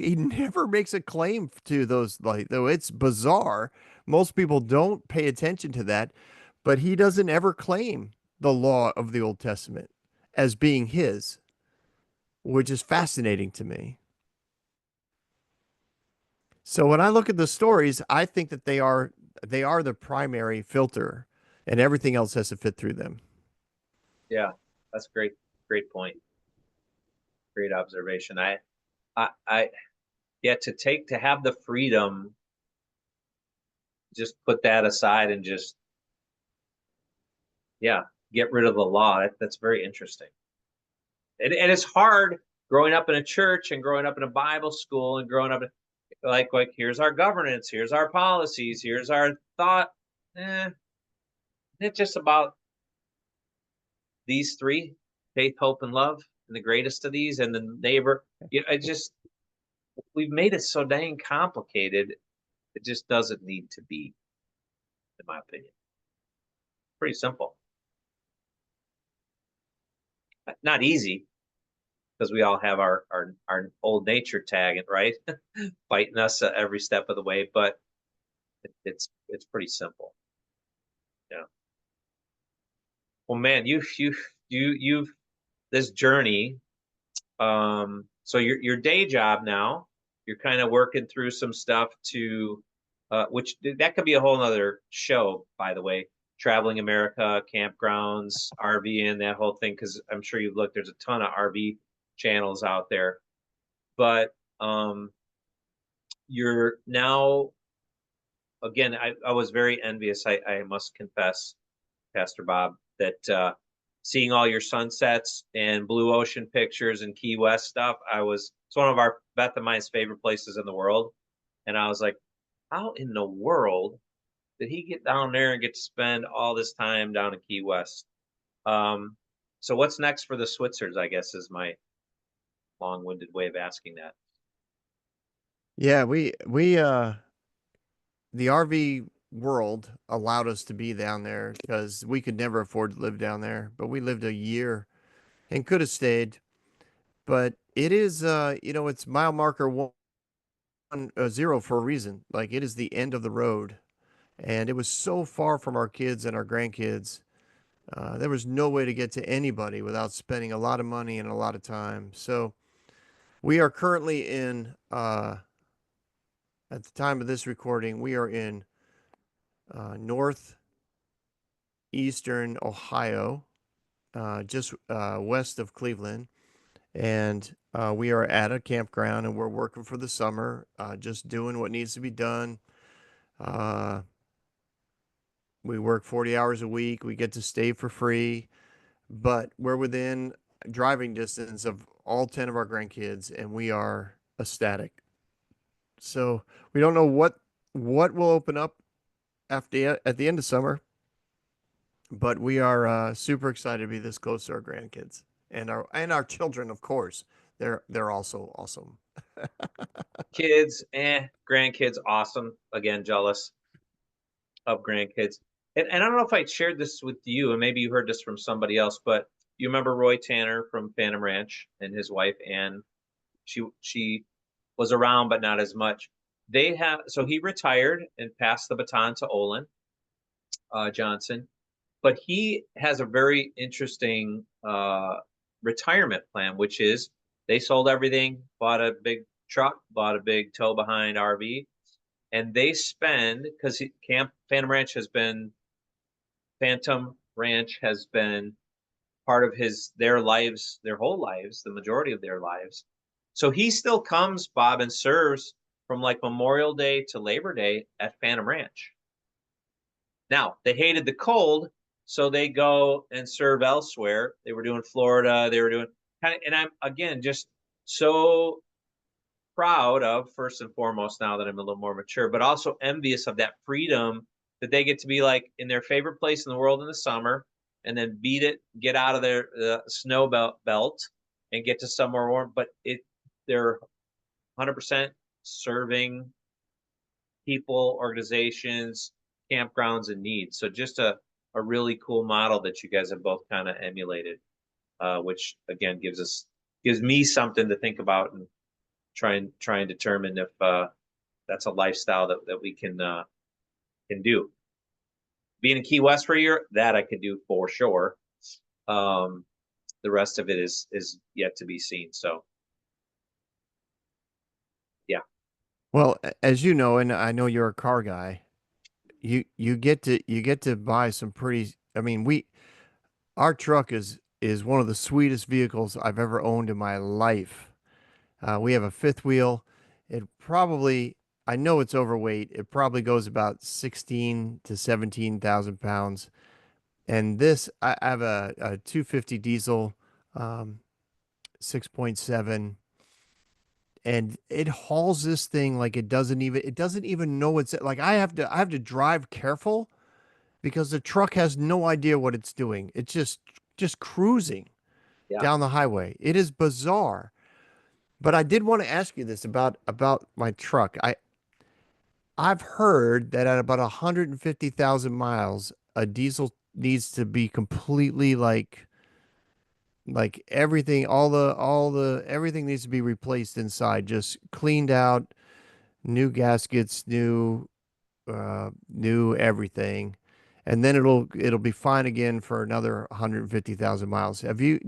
makes a claim to those, like, though it's bizarre. Most people don't pay attention to that, but he doesn't ever claim the law of the Old Testament as being his, which is fascinating to me. So when I look at the stories, I think that they are the primary filter, and everything else has to fit through them. yeah, that's great. Great point. Great observation. I yeah, to have the freedom, just put that aside and just, yeah, get rid of the law. That's very interesting. And it's hard growing up in a church and growing up in a Bible school and growing up like here's our governance, here's our policies, here's our thought. Eh, it's just about these three: faith, hope, and love, and the greatest of these, and the neighbor. I just we've made it so dang complicated. It just doesn't need to be, in my opinion. Pretty simple. Not easy because we all have our old nature tagging, right? Fighting us every step of the way, but it's pretty simple. Yeah. Well, man, you've this journey. So your day job now, you're kind of working through some stuff to, which that could be a whole nother show, by the way. Traveling America, campgrounds, RV, that whole thing. Because I'm sure you've looked. There's a ton of RV channels out there, but you're now again. I was very envious. I must confess, Pastor Bob, that seeing all your sunsets and blue ocean pictures and Key West stuff, it's one of our Beth and mine's favorite places in the world. And I was like, how in the world did he get down there and get to spend all this time down in Key West? Um, so what's next for the Switzers, I guess, is my long-winded way of asking that. Yeah, we the RV world allowed us to be down there because we could never afford to live down there, but we lived a year and could have stayed. But it is, it's mile marker zero for a reason. Like it is the end of the road, and it was so far from our kids and our grandkids. There was no way to get to anybody without spending a lot of money and a lot of time. So we are currently in, at the time of this recording, we are in northeastern Ohio, just west of Cleveland. And we are at a campground and we're working for the summer, just doing what needs to be done. Uh, we work 40 hours a week. We get to stay for free, but we're within driving distance of all 10 of our grandkids, and we are ecstatic. So we don't know what will open up after at the end of summer, but we are super excited to be this close to our grandkids and our children, of course. They're also awesome. Kids, grandkids, awesome. Again, jealous of grandkids. And I don't know if I shared this with you, and maybe you heard this from somebody else, but you remember Roy Tanner from Phantom Ranch and his wife Ann. She was around, but not as much. So he retired and passed the baton to Olin Johnson, but he has a very interesting retirement plan, which is they sold everything, bought a big truck, bought a big tow behind RV, and they spend because Camp Phantom Ranch has been part of their lives, their whole lives, the majority of their lives. So he still comes, Bob, and serves from like Memorial Day to Labor Day at Phantom Ranch. Now, they hated the cold, so they go and serve elsewhere. They were doing Florida, they were doing and I'm again just so proud of, first and foremost, now that I'm a little more mature, but also envious of that freedom that they get to be like in their favorite place in the world in the summer and then beat it, get out of their snow belt and get to somewhere warm. But they're 100% serving people, organizations, campgrounds in need. So just a really cool model that you guys have both kind of emulated, which again gives me something to think about and try and determine if that's a lifestyle that we can do. Being in Key West for a year, that I could do for sure. Um, the rest of it is yet to be seen. So yeah, Well, as you know, and I know you're a car guy, you get to buy some pretty. I mean, we our truck is one of the sweetest vehicles I've ever owned in my life. We have a fifth wheel. It probably, I know it's overweight. It probably goes about 16 to 17,000 pounds. And this, I have a 250 diesel, um, 6.7, and it hauls this thing like it doesn't even know it's like I have to drive careful because the truck has no idea what it's doing. It's just cruising Yeah. down the highway. It is bizarre. But I did want to ask you this about my truck. I've heard that at about 150,000 miles, a diesel needs to be completely like everything, all the everything needs to be replaced inside, just cleaned out, new gaskets, new everything. And then it'll be fine again for another 150,000 miles. Have you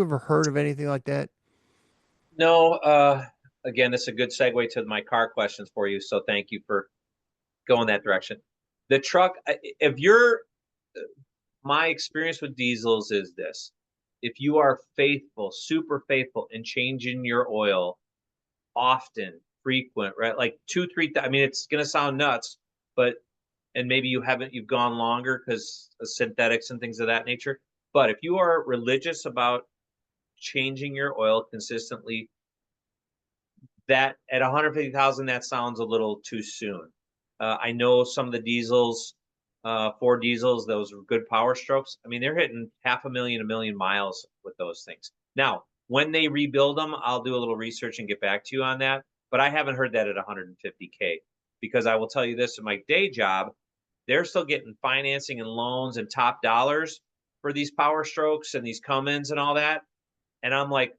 ever heard of anything like that? No, again, it's a good segue to my car questions for you. So thank you for going that direction. The truck, if you're, my experience with diesels is this: if you are faithful, super faithful in changing your oil often, frequent, right? Like two, three, I mean, it's going to sound nuts, but, and maybe you've gone longer because of synthetics and things of that nature. But if you are religious about changing your oil consistently, that at 150,000, that sounds a little too soon. I know some of the diesels, Ford diesels, those are good power strokes. I mean, they're hitting half a million miles with those things. Now, when they rebuild them, I'll do a little research and get back to you on that. But I haven't heard that at 150K, because I will tell you this: in my day job, they're still getting financing and loans and top dollars for these power strokes and these Cummins and all that. And I'm like,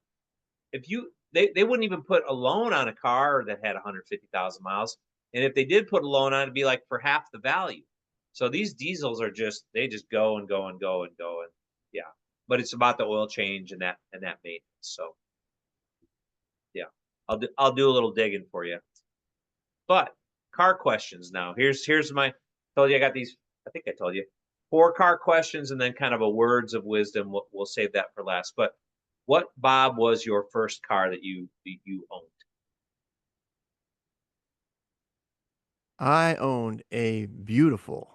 if you they wouldn't even put a loan on a car that had 150,000 miles, and if they did put a loan on it, it'd be like for half the value. So these diesels are just, they just go and go and go and go, and yeah. But it's about the oil change and that maintenance. So yeah, I'll do a little digging for you. But car questions now. Here's my, told you I got these. I think I told you four car questions, and then kind of a words of wisdom. We'll save that for last. But what, Bob, was your first car that you owned? I owned a beautiful.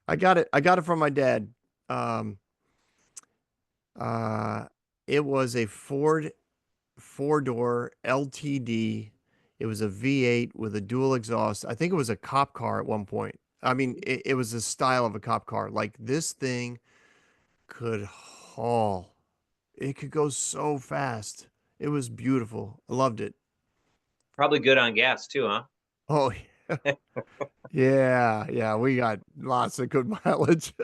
I got it from my dad. Um, uh, it was a Ford four-door LTD. It was a V8 with a dual exhaust. I think it was a cop car at one point. I mean, it was the style of a cop car. Like this thing could haul. It could go so fast. It was beautiful. I loved it. Probably good on gas too, huh? Oh, yeah, yeah. We got lots of good mileage.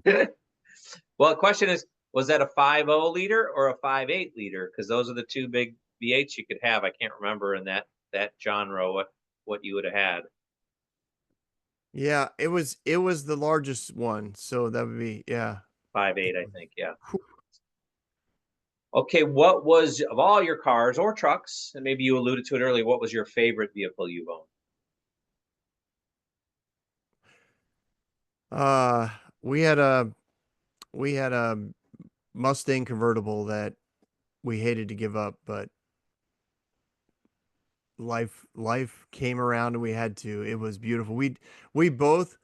Well, the question is, was that a 5.0 liter or a 5.8 liter? Because those are the two big V8s you could have. I can't remember in that genre what you would have had. Yeah, it was the largest one, so that would be yeah. 5.8, I think. Yeah. Okay, what was, of all your cars or trucks, and maybe you alluded to it earlier, what was your favorite vehicle you've owned? Uh, we had a we had a Mustang convertible that we hated to give up, but life came around and we had to. It was beautiful. We both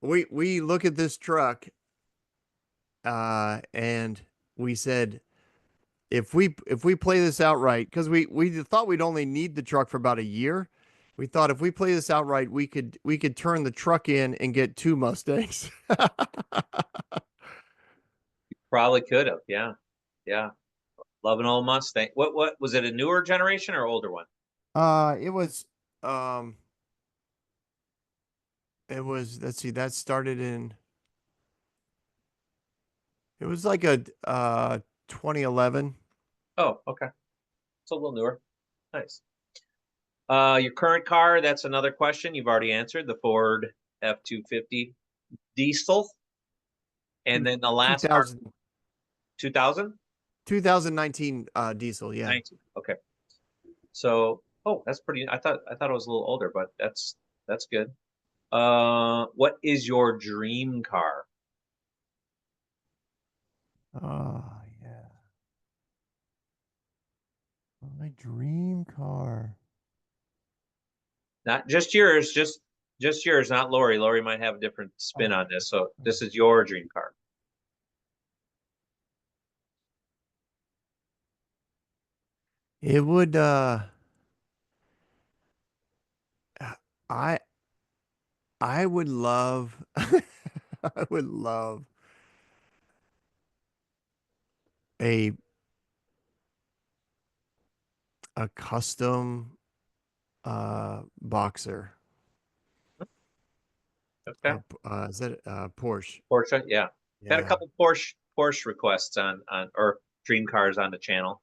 we look at this truck and we said if we play this out right, because we thought we'd only need the truck for about a year. We thought if we play this out right, we could turn the truck in and get two Mustangs. Probably could have. Yeah. Yeah. Love an old Mustang. What was it, a newer generation or older one? It was um it was let's see, that started in it was like a 2011. Oh, okay. It's a little newer. Nice. Your current car, that's another question you've already answered, the Ford F-250 diesel. And Two, then the last car, 2000 2000? 2019 diesel, yeah. 19. Okay. So, oh, that's pretty, I thought it was a little older, but that's good. What is your dream car? Oh, yeah. My dream car. Not just yours, just yours, not Lori. Lori might have a different spin Oh. on this. So this is your dream car. It would I I would love I would love a a custom boxer. Okay. Is that Porsche? Porsche, yeah. Got a Yeah. couple Porsche requests on or dream cars on the channel.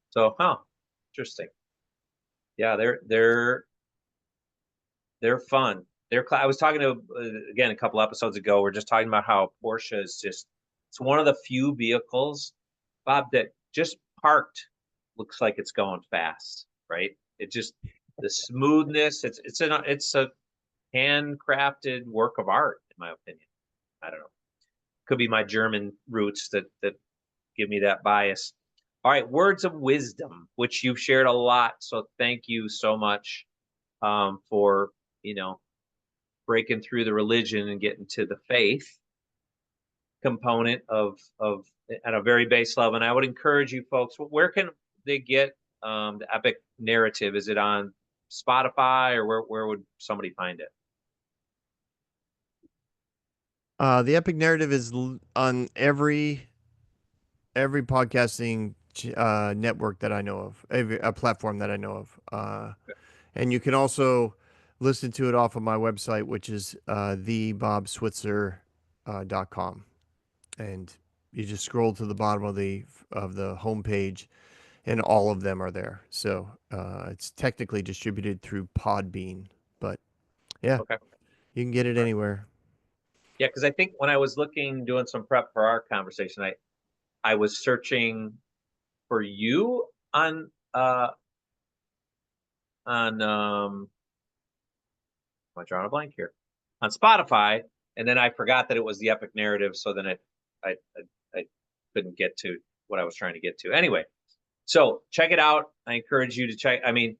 So, interesting. Yeah, they're fun. I was talking to again a couple episodes ago. We're just talking about how Porsche is just it's one of the few vehicles, Bob, that just parked looks like it's going fast, right? It just the smoothness. It's a handcrafted work of art, in my opinion. I don't know. Could be my German roots that give me that bias. All right, words of wisdom, which you've shared a lot. So thank you so much for you know breaking through the religion and getting to the faith component of at a very base level. And I would encourage you folks, where can they get the epic narrative? Is it on Spotify or where would somebody find it? The Epic Narrative is on every podcasting network that I know of, every a platform that I know of. And you can also listen to it off of my website, which is thebobswitzer.com. And you just scroll to the bottom of the homepage, and all of them are there. So it's technically distributed through Podbean, but yeah, Okay. you can get it All right. anywhere. Yeah, because I think when I was doing some prep for our conversation, I was searching for you on am I drawing a blank here? On Spotify, and then I forgot that it was the epic narrative, so then I I couldn't get to what I was trying to get to. Anyway, so check it out. I encourage you to check. I mean,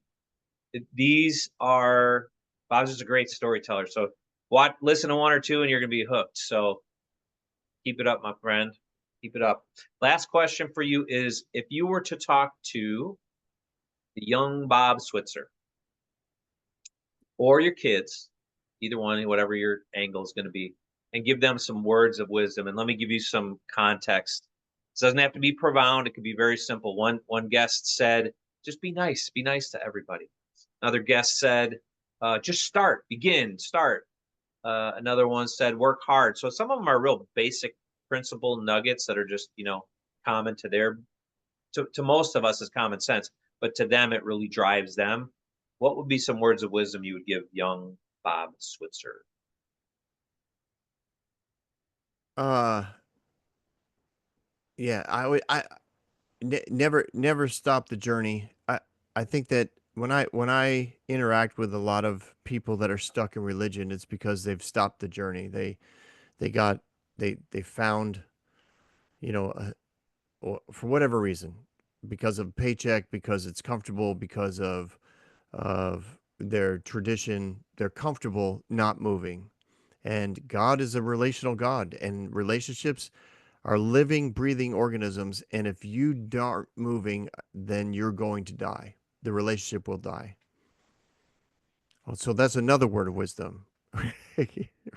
these are Bob's is a great storyteller. So listen to one or two, and you're gonna be hooked. So keep it up, my friend. Keep it up. Last question for you is: if you were to talk to the young Bob Switzer or your kids, either one, whatever your angle is going to be, and give them some words of wisdom. And let me give you some context. It doesn't have to be profound. It could be very simple. One guest said, "Just be nice. Be nice to everybody." Another guest said, "Just start. Begin. Start." Another one said, "Work hard." So some of them are real basic principle nuggets that are just common to to most of us is common sense, but to them it really drives them. What would be some words of wisdom you would give young Bob Switzer? Uh, yeah, never stop the journey. I think that when I interact with a lot of people that are stuck in religion, it's because they've stopped the journey. They got they found, you know, or for whatever reason, because of paycheck, because it's comfortable, because of their tradition, they're comfortable not moving. And God is a relational God, and relationships are living, breathing organisms. And if you aren't moving, then you're going to die. The relationship will die. Oh, so that's another word of wisdom.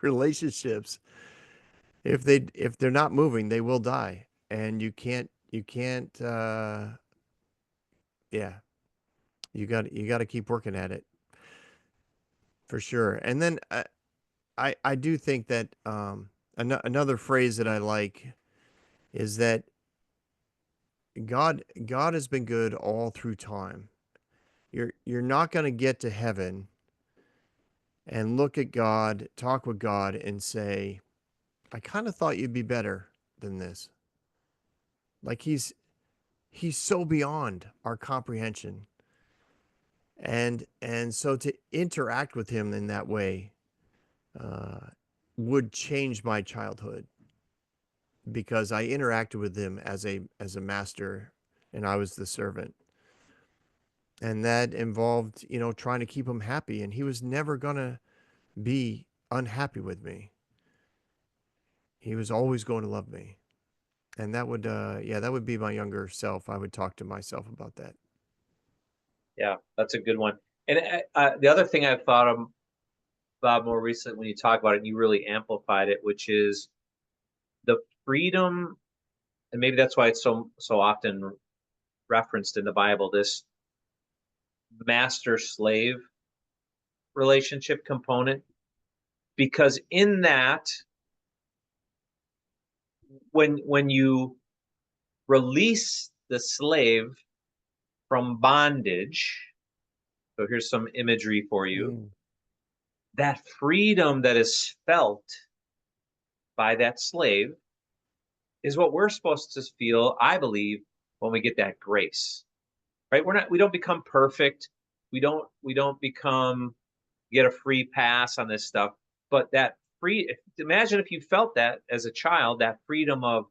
Relationships, if they're not moving, they will die. And you can't yeah, you got to keep working at it for sure. And then I do think that another phrase that I like is that God has been good all through time. You're not going to get to heaven and look at God, talk with God, and say, "I kind of thought you'd be better than this." Like he's so beyond our comprehension, and so to interact with him in that way uh, would change my childhood because I interacted with him as a master, and I was the servant. And that involved, trying to keep him happy, and he was never gonna be unhappy with me. He was always going to love me. And that would, yeah, that would be my younger self. I would talk to myself about that. Yeah, that's a good one. And the other thing I've thought about more recently when you talk about it, and you really amplified it, which is the freedom, and maybe that's why it's so often referenced in the Bible, this master slave relationship component, because in that, when you release the slave from bondage, so here's some imagery for you, Mm. that freedom that is felt by that slave is what we're supposed to feel, I believe, when we get that grace. Right? We don't become perfect. We don't become get a free pass on this stuff, but that imagine if you felt that as a child, that freedom of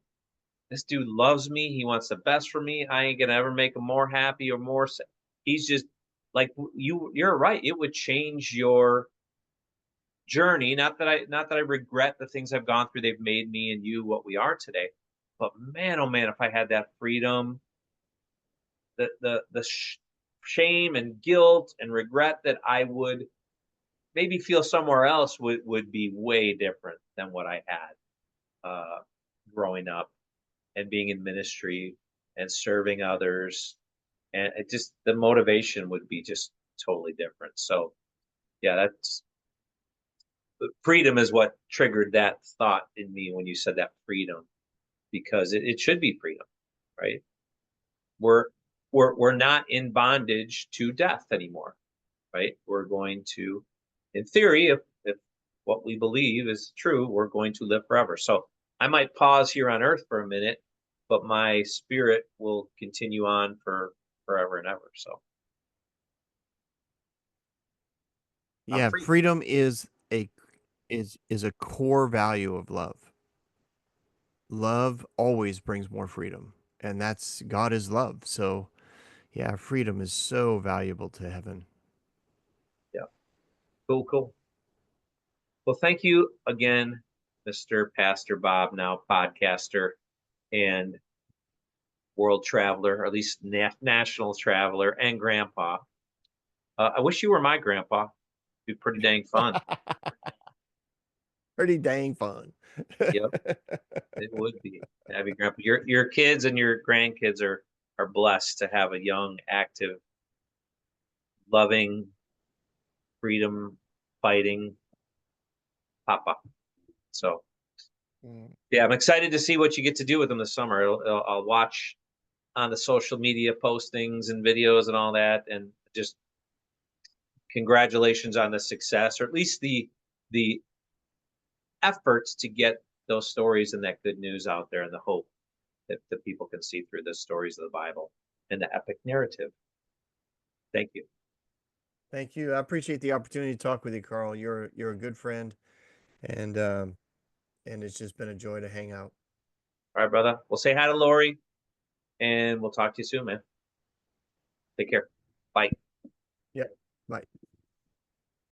this dude loves me, he wants the best for me, I ain't gonna ever make him more happy or more he's just like you're right, it would change your journey. Not that I regret the things I've gone through. They've made me and you what we are today. But man, oh man, if I had that freedom, the shame and guilt and regret that I would maybe feel somewhere else would be way different than what I had growing up and being in ministry and serving others. And it just the motivation would be just totally different. So yeah, that's freedom is what triggered that thought in me when you said that freedom, because it should be freedom, right? We're we're not in bondage to death anymore, right? We're going to, in theory, if what we believe is true, we're going to live forever. So I might pause here on earth for a minute, but my spirit will continue on for forever and ever. So I'm Yeah, free. freedom is a core value of love. Love always brings more freedom, and that's God is love. So, yeah, freedom is so valuable to heaven. Yeah, cool, cool. Well, thank you again, Mr. Pastor Bob, now podcaster and world traveler, or at least national traveler, and grandpa. I wish you were my grandpa. It'd be pretty dang fun. Pretty dang fun. Yep, it would be. Have you, grandpa? Your kids and your grandkids are blessed to have a young, active, loving, freedom fighting papa. So Mm. yeah, I'm excited to see what you get to do with them this summer. I'll watch on the social media postings and videos and all that, and just congratulations on the success, or at least the efforts to get those stories and that good news out there, and the hope that people can see through the stories of the Bible and the epic narrative. Thank you. Thank you. I appreciate the opportunity to talk with you, Carl. You're a good friend, and it's just been a joy to hang out. All right, brother. We'll say hi to Lori, and we'll talk to you soon, man. Take care. Bye. Yep. Bye.